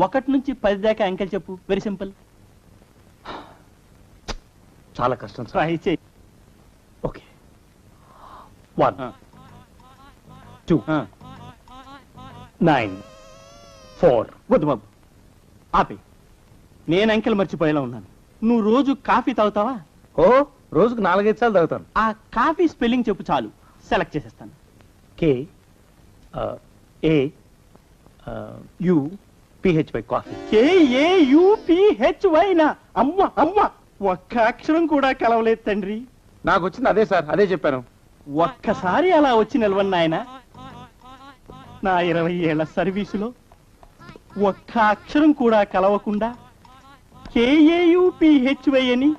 1 నుంచి 10 దాకా అంకెలు చెప్పు. Very simple. చాలా కష్టం సార్. ట్రై చేయి. ఓకే. 1 2 9 4. వద్దు బాబు, ఆపే. నేను అంకెలు మర్చిపోయేలా ఉన్నాను. నువ్వు రోజు కాఫీ తాగుతావా? ఓ, రోజుకు 4-5 సార్లు తాగుతాను. ఆ కాఫీ స్పెల్లింగ్ చెప్పు చాలు, సెలెక్ట్ చేసేస్తాను. KAUPHY coffee. KAUPHY నా? అమ్మ అమ్మ, ఒక్క అక్షరం కూడా కలవలేదు తండ్రి. నాకు వచ్చింది అదే సార్, అదే చెప్పాను. ఒక్కసారి అలా వచ్చి నిలవన్న ఆయన. నా 20 ఏళ్ల సర్వీసులో ఒక్క అక్షరం కూడా కలవకుండా KAUPHY అని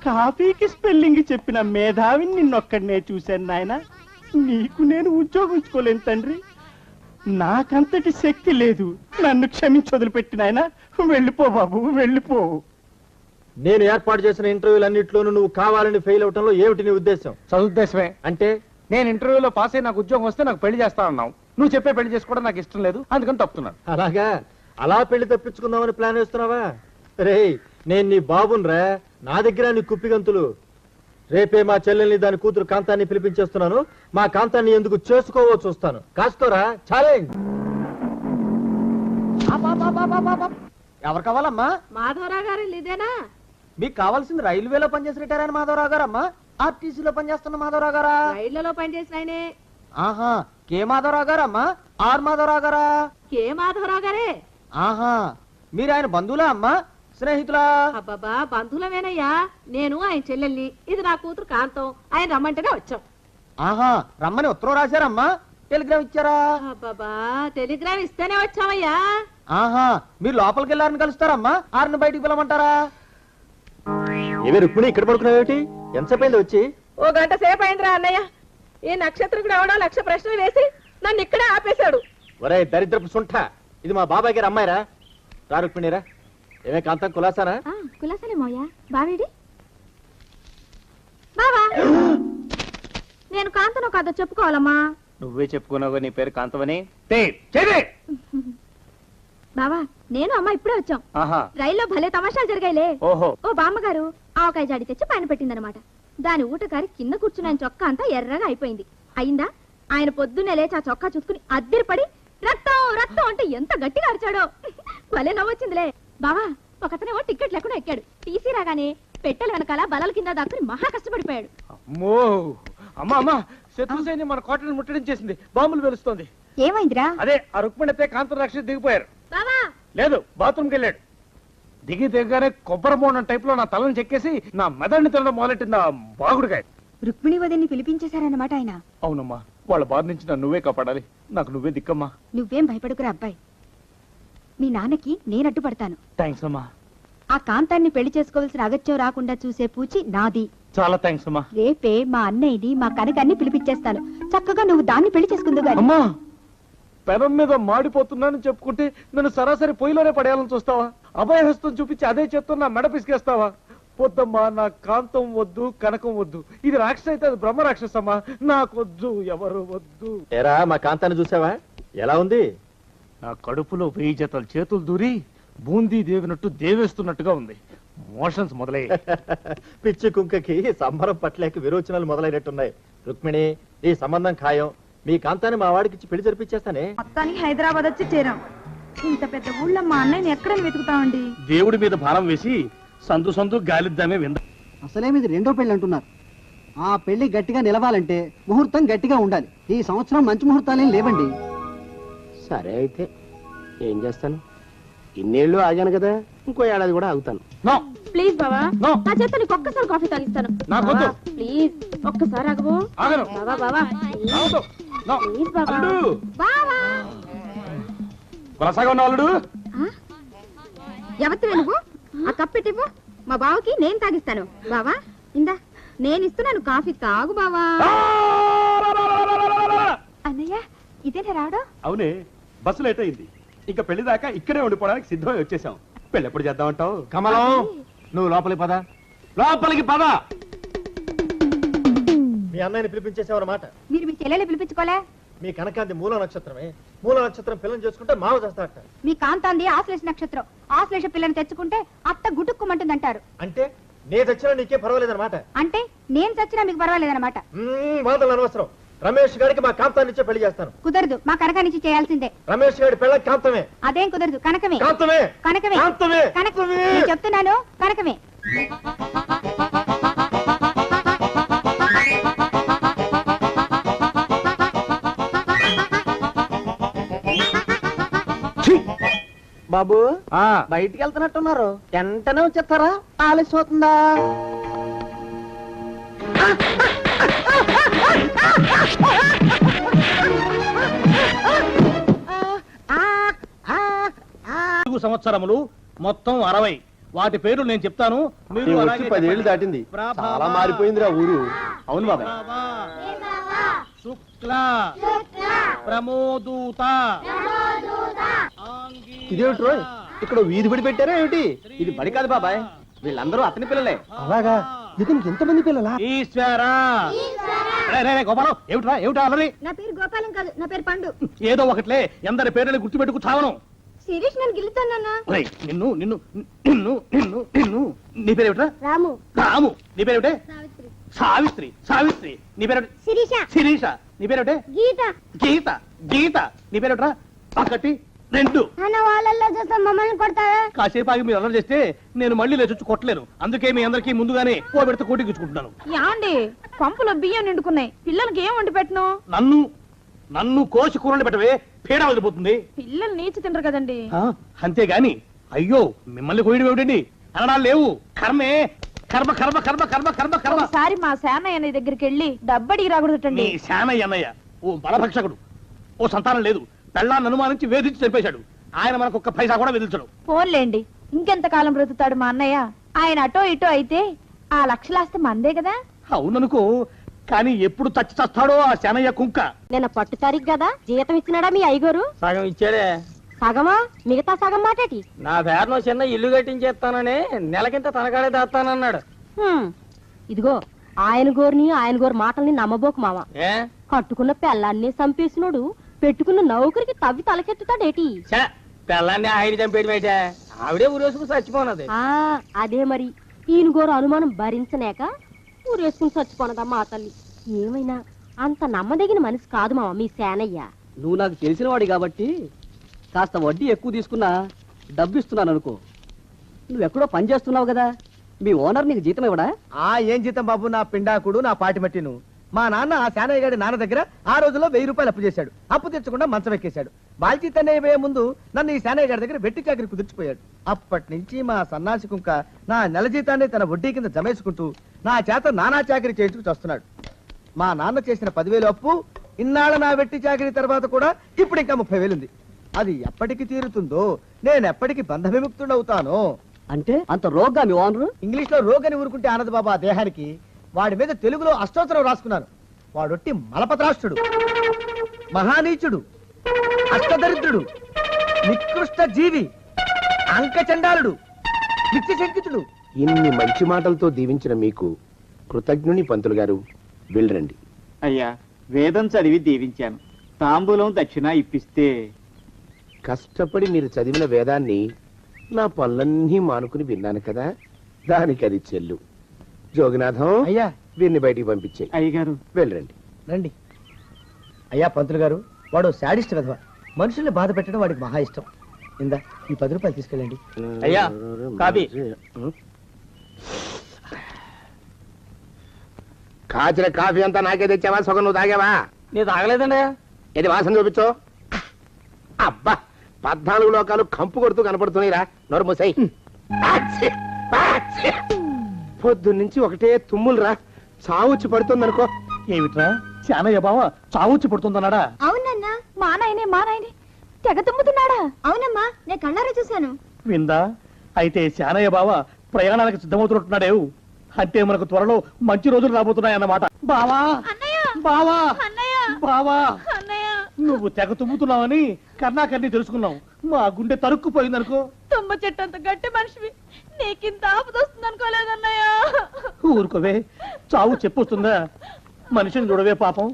కాఫీకి స్పెల్లింగ్ చెప్పిన మేధావిని నిన్నొక్కడనే చూశాను నాయన. నీకు నేను ఉద్యోగం ఇచ్చుకోలేను తండ్రి. నాకంతటి శక్తి లేదు. నన్ను క్షమించి వదిలిపెట్టిన ఆయన. వెళ్ళిపో బాబు, వెళ్ళిపో. నేను ఏర్పాటు చేసిన ఇంటర్వ్యూలన్నింటిలోనూ నువ్వు కావాలని ఫెయిల్ అవటంలో ఏమిటి నీ ఉద్దేశం? చదువుద్దేశమే. అంటే నేను ఇంటర్వ్యూలో పాస్ అయ్యి నాకు ఉద్యోగం వస్తే నాకు పెళ్లి చేస్తానన్నావు. నువ్వు చెప్పే పెళ్లి చేసుకోవడం నాకు ఇష్టం లేదు, అందుకని తప్పుతున్నాను. అలాగా? అలా పెళ్లి తప్పించుకుందామని ప్లాన్ వేస్తున్నావా? రే, నేను నీ బాబునరా, నా దగ్గర నీ కుప్పిగంతులు. రేపే మా చెల్లెల్ని, దాని కూతురు కాంతాన్ని పిలిపించేస్తున్నాను. మా కాంతాన్ని ఎందుకు చేసుకోవో చూస్తాను. కాసుకోరా. ఛాలెంజ్. ఎవరు కావాలమ్మా? మాధవరావు గారు ఇదేనా? మీకు కావాల్సింది రైల్వేలో పనిచేసి రిటైర్ అయిన మాధవరావు గారమ్మా, ఆర్టీసీలో పనిచేస్తున్న మాధవరావు గారా? రైళ్లలో పనిచేసిన ఆయనే. ఆహా, కే మాధవరావు గారమ్మా? ఆర్ మాధవరావు గారా? కే మాధవరావు గారే. ఆహా, మీరు ఆయన బంధువులా అమ్మా, స్నేహితులా? అబ్బాబా, బంధువులమేనయ్యా. నేను ఆయన చెల్లెల్ని, ఇది నా కూతురు కాంతం. ఆయన రమ్మంటేనే వచ్చాం. ఆహా, రమ్మని ఉత్తరం రాశారమ్మా? టెలిగ్రామ్ ఇచ్చారా? అబ్బాబా, టెలిగ్రామ్ ఇస్తేనే వచ్చామయ్యా. ఆహా, మీరు లోపలికి వెళ్ళారని కలుస్తారమ్మా? ఆరిని బయటికి పిలవమంటారా? ఏమే రుక్మిణి, ఇక్కడ పడుకున్నావేమిటి? ఎంతసేపు అయింది వచ్చి? 1 గంట సేపు అయిందిరా అన్నయ్య. ఈ నక్షత్రం ఎవడో 1,00,000 ప్రశ్నలు వేసి నన్ను ఇక్కడే ఆపేశాడు. ఒరే దరిద్రపు సుంఠ, ఇది మా బాబాయ్ గారు అమ్మాయిరా. రా రుక్మిణిరా. ఏమే కాంతం, కులాసానా? కులాసలే మోయా. బావేడి? బావా, నేను కాంతను కాదో చెప్పుకోవాలమ్మా. నువ్వే చెప్పుకున్నావు నీ పేరు కాంతమని. బావా, నేను అమ్మ ఇప్పుడే వచ్చాం. రైల్లో భలే తమాషాలు జరిగాయిలే. ఓహో. ఓ బామ్మగారు ఆవకాయ జాడి తెచ్చి పైన పెట్టిందనమాట. దాని ఊటకారి కింద కూర్చున్న ఆయన చొక్కా అంతా ఎర్రగా అయిపోయింది. అయిందా? ఆయన పొద్దున్నే లేచి ఆ చొక్కా చూసుకుని అద్దరిపడి రక్తం రక్తం అంటే ఎంత గట్టిగా అరిచాడో. భలే నవ్వొచ్చిందిలే. బావా, ఒకతనేమో టికెట్ లేకుండా ఎక్కాడు. టీసీ రాగానే పెట్టెల వెనకాల బలాల కింద దాక్కుని మహా కష్టపడిపోయాడు. అమ్మో అమ్మా అమ్మా శత్రు సైన్యం మన కోటను ముట్టడించేసింది, బాంబులు వెలుస్తోంది. ఏమైందిరా? అదే ఆ రుక్మిణితే కాంతం రాక్షసి దిగిపోయారు. బావా లేదు, బాత్రూమ్కి వెళ్ళాడు. దిగానే కొబ్బరి బోండం టైప్ లో నా తలను చెక్కేసి నా మెదడిని తినడం మొదలెట్టింది ఆ బాగుడికాయ. రుక్మిణి వదిన్ని పిలిపించేశారన్నమాట ఆయన. అవునమ్మా, వాళ్ళ బాధ నుంచి నన్ను నువ్వే కాపాడాలి, నాకు నువ్వే దిక్కమ్మా. నువ్వేం భయపడుకురా అబ్బాయి, మీ నాన్నకి నేను అడ్డుపడతాను. థ్యాంక్స్ అమ్మా. ఆ కాంతాన్ని పెళ్లి చేసుకోవాల్సిన అగత్యం రాకుండా చూసే పూచి నాది. చాలా థ్యాంక్స్ అమ్మా. రేపే మా అన్నయ్యని మా కనకాన్ని పిలిపించేస్తాను. చక్కగా నువ్వు దాన్ని పెళ్లి చేసుకుందు గాని. అమ్మా, పెనం మీద మాడిపోతున్నానని చెప్పుకుంటే నన్ను సరాసరి పొయ్యిలోనే పడేయాలని చూస్తావా? అభయహస్తం చూపించి అదే చేత్తో నా మెడ పిసికేస్తావా? పొద్దమ్మా, నా కాంతం వద్దు, కనకం వద్దు. ఇది రాక్షస అయితే అది బ్రహ్మ రాక్షసమ్మా, నాకొద్దు, ఎవరు వద్దు. ఏరా, మా కాంతాన్ని చూసావా? ఎలా ఉంది? నా కడుపులో 1000 జతల చేతులు దూరి బూందీ దేవినట్టు దేవేస్తున్నట్టుగా ఉంది. మోషన్స్ మొదలై పిచ్చి కుంకకి సంబరం పట్లేక విరోచనాలు మొదలైనట్టున్నాయి. రుక్మిణి, ఈ సంబంధం ఖాయం. మీ కాంతాన్ని మా వాడికి పెళ్లి జరిపించేస్తానే. మొత్తానికి హైదరాబాద్ వచ్చి చేరాం. ఇంత పెద్ద ఊళ్ళో మా అన్నయ్యని ఎక్కడ వెతుకుతామండి? దేవుడి మీద భారం వేసి సందు గాలిద్దామే వింద. అసలేమిది రెండో పెళ్లి అంటున్నారు. ఆ పెళ్లి గట్టిగా నిలవాలంటే ముహూర్తం గట్టిగా ఉండాలి. ఈ సంవత్సరం మంచి ముహూర్తాలేం లేవండి. సరే అయితే ఏం చేస్తాను, ఇన్నేళ్ళు ఆగాను కదా, ఇంకో ఏడాది కూడా ఆగుతాను. ప్లీజ్ బావా, నా చేత నీకు ఒక్కసారి కాఫీ తాగిస్తాను. బావా, ప్లీజ్ ఒక్కసారి ఆగవు. బావా బావా ప్లీజ్ బావా. బావా అల్లుడు, ఎవరివే నువ్వు? ఆ కప్పు పెట్టివ్వు, మా బావకి నేను తాగిస్తాను. బావా ఇందా, నేను ఇస్తున్నాను కాఫీ, తాగు బావా. అన్నయ్య, ఇదేనా రావడం? అవునే, బస్సు లేట్ అయింది. ఇంకా పెళ్లి దాకా ఇక్కడే ఉండిపోవడానికి సిద్ధమై వచ్చేసాం. పెళ్లి ఎప్పుడు చేద్దామంటావు? కమలం, నువ్వు లోపలికి పద, లోపలికి పద. మీ అన్నయ్యని పిలిపించేసావన్నమాట. మీరు మీ చెల్లెలు పిలిపించుకోలే? మీ కనకాంతి మూల నక్షత్రమే. మూల నక్షత్రం పిల్లని చేసుకుంటే మావ చేస్తాడట. మీ కాంతాంది ఆశ్లేష నక్షత్రం. ఆశ్లేష పిల్లని తెచ్చుకుంటే అత్త గుటుక్కుమంటుందంటారు. అంటే నేను చచ్చినా నీకే పర్వాలేదన్నమాట. అంటే నేను చచ్చినా మీకు పర్వాలేదన్నమాట. మాటలు అనవసరం. రమేష్ గారికి మా కాంతాన్నిచ్చే పెళ్లి చేస్తాను. కుదరదు, మా కనకానిచ్చి చేయాల్సిందే. రమేష్ గారి పెళ్ళ కాంతమే. అదేం కుదరదు, కనకమే. కాంతమే, కనకమే, కాంతమే, కనకమే. నేను చెప్తున్నాను, కనకమే. బాబు, బయటికి వెళ్తున్నట్టున్నారు, వెంటనే వచ్చేస్తారా? ఆలస్యం అవుతుందా? సంవత్సరములు మొత్తం 60. వాటి పేర్లు నేను చెప్తాను, మీరు 10 ఏళ్ళు దాటింది. చాలా మారిపోయిందిరా ఊరు. అవును బాబాయ్. శుక్ల, ప్రమోదూత. ఇదేమిటి రోయ్, ఇక్కడ వీధి బడి పెట్టారా ఏమిటి? ఇది బడి కాదు బాబాయ్, వీళ్ళందరూ అతని పిల్లలే. అలాగా? ఇతనికి ఎంతమంది పిల్లలా? ఈశ్వరా. గోపాలం, ఏమిట్రా ఏమిటా అలరి? నా పేరు గోపాలం కాదు, నా పేరు పండు. ఏదో ఒకట్లే, ఎందరి పేర్లని గుర్తుపెట్టుకు చావను. శిరీష్, నేను గెలుతానన్నా. నిన్ను నిన్ను నిన్ను నిన్ను నిన్ను నీ పేరేమిట్రా? రాము. రాము. నీ పేరేమిటే? సావిత్రి. సావిత్రి. నీ పేరు? శిరీష. శిరీష. నీ పేరేమిటే? గీత. గీత. గీత. నీ పేరేమిట్రా? ఒకటి, రెండు. వాళ్ళల్లో చూస్తే మమ్మల్ని కొడతారా? కాసేపు ఆగి మీరు అల్లరి చేస్తే నేను మళ్ళీ లేచొచ్చి కొట్టలేను. అందుకే మీ అందరికీ ముందుగానే ఓ పెడితే కోటికిచ్చుకుంటున్నాను. యాండి, పంపులో బియ్యం నిండుకున్నాయి, పిల్లలకి ఏం వండి పెట్టను? నన్ను కోసి కూరలు పెట్టవే, పీడ వదిలిపోతుంది. పిల్లలు నీచి తినరు కదండి. అంతేగాని అయ్యో మిమ్మల్ని కోయడం ఏమిటండి? అనడాలు లేవు. కర్మే, కర్మ కర్మ కర్మ కర్మ కర్మ కర్మ. ఒకసారి మా శానయ్య దగ్గరికి వెళ్ళి డబ్బడికి రాకూడదటండి. నీ శానయ్య అన్నయ్య ఓ బలభక్షకుడు, ఓ సంతానం లేదు, పెళ్ళాన్ని అనుమానించి వేధించి చంపేశాడు. ఆయన మనకు ఒక్క పైసా కూడా వెదిల్చడు. ఫోన్లేండి, ఇంకెంత కాలం బ్రతుకుతాడు మా అన్నయ్య? ఆయన అటో ఇటో అయితే ఆ లక్షలాస్తే మందే కదా. అవుననుకో, కానీ ఎప్పుడు చచ్చి చస్తాడో ఆ శానయ్య కుంక. నిన్న పట్టు తారీఖు కదా, జీతం ఇచ్చినాడా మీ అయ్యగారు? సగం ఇచ్చాడే. సగమా? మిగతా సగం మాటేటి? నా పేరును చిన్న ఇల్లు కట్టించేస్తానని నెలకింత తనకాడే దాస్తానన్నాడు. ఇదిగో, ఆయన గోరు మాటల్ని నమ్మబోకు మామ. కట్టుకున్న పెళ్ళాన్ని చంపేసినోడు పెట్టుకున్న నౌకరికి తవ్వి తలకెత్తుతాడేటి? పెళ్ళాన్ని ఆయన చంపేయడం ఆవిడే ఊరేసుకుని చచ్చిపోనది. అదే మరి, ఈయన గోరు అనుమానం భరించలేక ఊరేసుకుని చచ్చిపోనదా మా తల్లి. ఏమైనా అంత నమ్మదగిన మనిషి కాదు మామ మీ సేనయ్య. నువ్వు నాకు తెలిసిన వాడి కాబట్టి కాస్త వడ్డీ ఎక్కువ తీసుకున్నా డబ్బు ఇస్తున్నాను అనుకో. నువ్వెక్కడో పని చేస్తున్నావు కదా, మీ ఓనర్ నీకు జీతం ఇవ్వడా? ఏం జీతం బాబు, నా పిండాకుడు, నా పాటి మట్టిను. మా నాన్న ఆ శానయ్య గారి నాన్న దగ్గర ఆ రోజుల్లో 1000 రూపాయలు అప్పు చేశాడు. అప్పు తెచ్చకుండా మంచం ఎక్కేశాడు. బాల్చి తన్నయ్య ముందు నన్ను ఈ శానయ్య గారి దగ్గర వెట్టి చాకరి కుదిర్చిపోయాడు. అప్పటి నుంచి మా సన్నాసి కుంక నా నెల జీతాన్ని తన వడ్డీ కింద జమేసుకుంటూ నా చేత నానా చాకరీ చేయించుకు వస్తున్నాడు. మా నాన్న చేసిన 10,000 అప్పు ఇన్నాళ్ళ నా వెట్టి చాకరీ తర్వాత కూడా ఇప్పుడు ఇంకా 30,000 ఉంది. అది ఎప్పటికి తీరుతుందో, నేను ఎప్పటికి బంధ విముక్తుడవుతానో. అంటే అంత రోగ్గా మీ ఓనరు? ఇంగ్లీష్ లో రోగ్ అని ఊరుకుంటే ఆనదు బాబా దేహానికి. వాడి మీద తెలుగులో అష్టోత్తరం రాసుకున్నాను. వాడొట్టి మలపత్రాష్ట్రుడు, మహానీచుడు, అష్టదరిద్రుడు, నికృష్ట జీవి, అంకచండాలుడు, నిత్యశంకితుడు. ఇన్ని మంచి మాటలతో దీవించిన మీకు కృతజ్ఞుని పంతులు గారు. వెళ్ళరండి. అయ్యా, వేదం చదివి దీవించాను. తాంబూలం దక్షిణ ఇప్పిస్తే. కష్టపడి మీరు చదివిన వేదాన్ని నా పనులన్నీ మానుకుని విన్నాను కదా, దానికి అది చెల్లు. జోగినాథం, అయ్యా, వీరిని బయటికి పంపించే. అయ్యగారు వెళ్ళరండి. రండి. అయ్యా పంతులు గారు, వాడు శాడిస్ట్ విధవ. మనుషుల్ని బాధ పెట్టడం వాడికి మహా ఇష్టం. ఇందా ఈ 10 రూపాయలు తీసుకెళ్ళండి. అయ్యా కాపీ. కాచిన కాఫీ అంతా నాకే తెచ్చావా? సగం నువ్వు తాగావా? నేను తాగలేదండి. ఇది వాసన చూపించు. అబ్బా, 14 లోకాలు కంపు కొడుతూ కనపడుతున్నాయిరా. నోరు మూసాయి. పొద్దున్నుంచి ఒకటే తుమ్ములురా. చావుచ్చి పడుతుందనుకో. ఏమిట్రా శానయ్య బావ చావుచ్చి పడుతుందన్నాడా? అవునన్నా, మా నాయనే తెగ తుమ్ముతున్నాడా? అవునమ్మా, నేను కళ్ళారా చూశాను. విందా? అయితే శానయ్య బావ ప్రయాణానికి సిద్ధమవుతున్నట్టున్నాడేవు. అంటే మనకు త్వరలో మంచి రోజులు రాబోతున్నాయన్నమాట. బావా బావా బావా, నువ్వు తెగ తుమ్ముతున్నావని కర్ణాకర్ణి తెలుసుకున్నావు. మా గుండె తరుక్కుపోయిందనుకో. తుమ్మ చెట్టు అంత గట్టి మనిషివి, నీకింత ఆపదొస్తుంది అనుకోలేదన్నయ్య. ఊరుకోవే, చావు చెప్పొస్తుందా? మనిషిని చూడవే పాపం,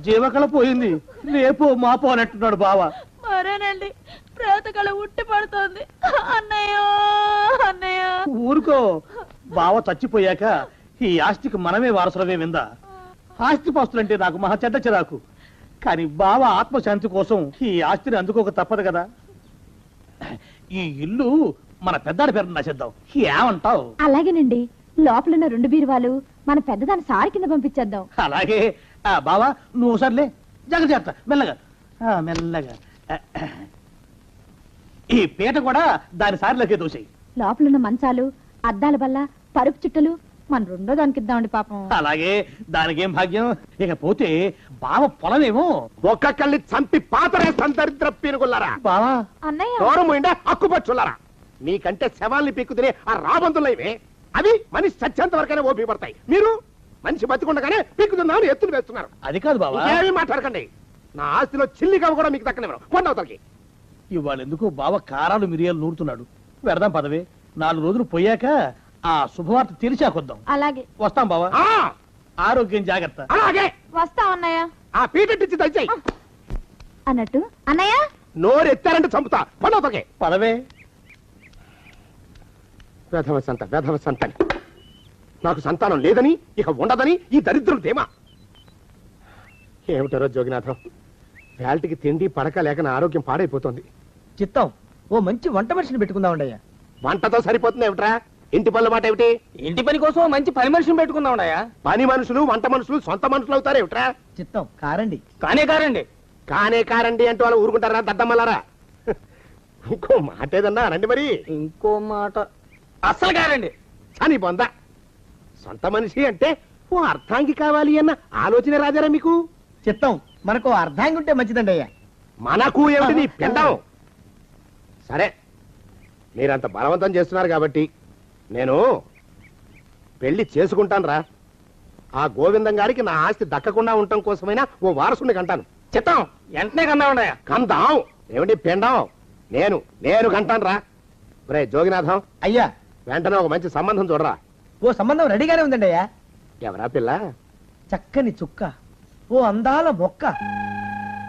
జీవకళ పోయింది. రేపో మాపో అంటున్నాడు బావ. మరేనండి, ప్రేతకళ ఉట్టి పడుతోంది అన్నయ్య. అన్నయ్య ఊరుకో, బావ చచ్చిపోయాక ఈ ఆస్తికి మనమే వారసులమే. విందా? ఆస్తి పాస్తులంటే నాకు మహా చెడ్డ చిరాకు. కానీ బావ ఆత్మశాంతి కోసం ఈ ఆస్తిని అందుకోక తప్పదు కదా. ఈ ఇల్లు మన పెద్దాడి పేరు నచ్చేద్దాం. ఏమంటావు? అలాగేనండి, లోపలున్న 2 బీరువాలు మన పెద్దదాన్ని సారి కింద పంపించేద్దాం. అలాగే. బావా నువ్వు సర్లే, జాగ్రత్త, మెల్లగా మెల్లగా. ఈ పీట కూడా దాని సారిలోకే దోసేయి. లోపలున్న మంచాలు, అద్దాల బల్ల, పరుపు చుట్టలు మన 2వ దానికి ఇద్దామండి పాపం. అలాగే, దానికేం భాగ్యం. ఇకపోతే బావ పొలమేమో ఒక్కొక్కళ్ళని చంపి పాతరేస్తాను దరిద్ర పీనుకున్నారా. బావా అన్నయ్య, దూరం పోయిందా అక్కుపచ్చులారా. మీకంటే శవాల్ని పీక్కుతినే ఆ రాబందులైవే, అవి మనిషి చచ్చేంత వరకైనా ఓపి పడతాయి. మీరు మనిషి బతికుండగానే పీక్కుతున్నామని ఎత్తులు వేస్తున్నారు. అది కాదు బావా. ఏమీ మాట్లాడకండి. నా ఆస్తిలో చిల్లికవ కూడా మీకు దక్కనివ్వరు. కొండవతలకి. ఇవాళ ఎందుకో బావ కారాలు మిరియాలు నూరుతున్నాడు. పెడదాం పదవే. 4 రోజులు పోయాక ఆ శుభవార్త తెలిసాకొద్దాం. అలాగే. వస్తాం బావా. ఆరోగ్యం జాగ్రత్త. అలాగే వస్తాం అన్నయ్య. ఆ పీటెట్టించి దయచేయి. అన్నట్టు అన్నయ్య, నోరు ఎత్తారంటే చంపుతా. కొండవతలకి పదవే. వేధవ సంతాని. నాకు సంతానం లేదని, ఇక ఉండదని ఈ దరిద్రం ధీమా. ఏమిటారో జోగినాథం, వేల్టికి తిండి పడక లేక నా ఆరోగ్యం పాడైపోతుంది. చిత్తం, ఓ మంచి వంట మనిషిని పెట్టుకుందామండయ్యా. వంటతో సరిపోతుంది ఏమిట్రా? ఇంటి పనుల మాట ఏమిటి? ఇంటి పని కోసం మంచి పని మనిషిని పెట్టుకుందామయ్యా. పని మనుషులు వంట మనుషులు సొంత మనుషులు అవుతారు ఏమిట్రా? చిత్తం, కారండి. కానే కారండి అంటూ వాళ్ళు ఊరుకుంటారా దద్దమ్మలారా? ఇంకో మాట ఏదన్నా రండి మరి. ఇంకో మాట అస్సలు కారండి. అని బొందా, సొంత మనిషి అంటే ఓ అర్థాంగి కావాలి అన్న ఆలోచన రాజారా మీకు? చిత్తం, మనకు అర్ధాంగి ఉంటే మంచిదండి అయ్యా. మనకు ఏమిటి నీ పిండం? సరే, మీరంత బలవంతం చేస్తున్నారు కాబట్టి నేను పెళ్లి చేసుకుంటాను రా. ఆ గోవిందం గారికి నా ఆస్తి దక్కకుండా ఉండటం కోసమైనా ఓ వారసుని కంటాను. చిత్తం, వెంటనే కన్నామండయ్యా. కందాం ఏమిటి పిండం? నేను కంటాను రా. రే జోగినాథం, అయ్యా వెంటనే ఒక మంచి సంబంధం చూడరా. ఓ సంబంధం రెడీగానే ఉందండి అయ్యా. ఎవరా పిల్ల? చక్కని చుక్క, ఓ అందాల మొక్క.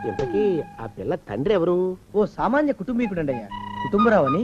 ఇంతకీ ఆ పిల్ల తండ్రి ఎవరు? ఓ సామాన్య కుటుంబీకుడండి అయ్యా. కుటుంబరావు అని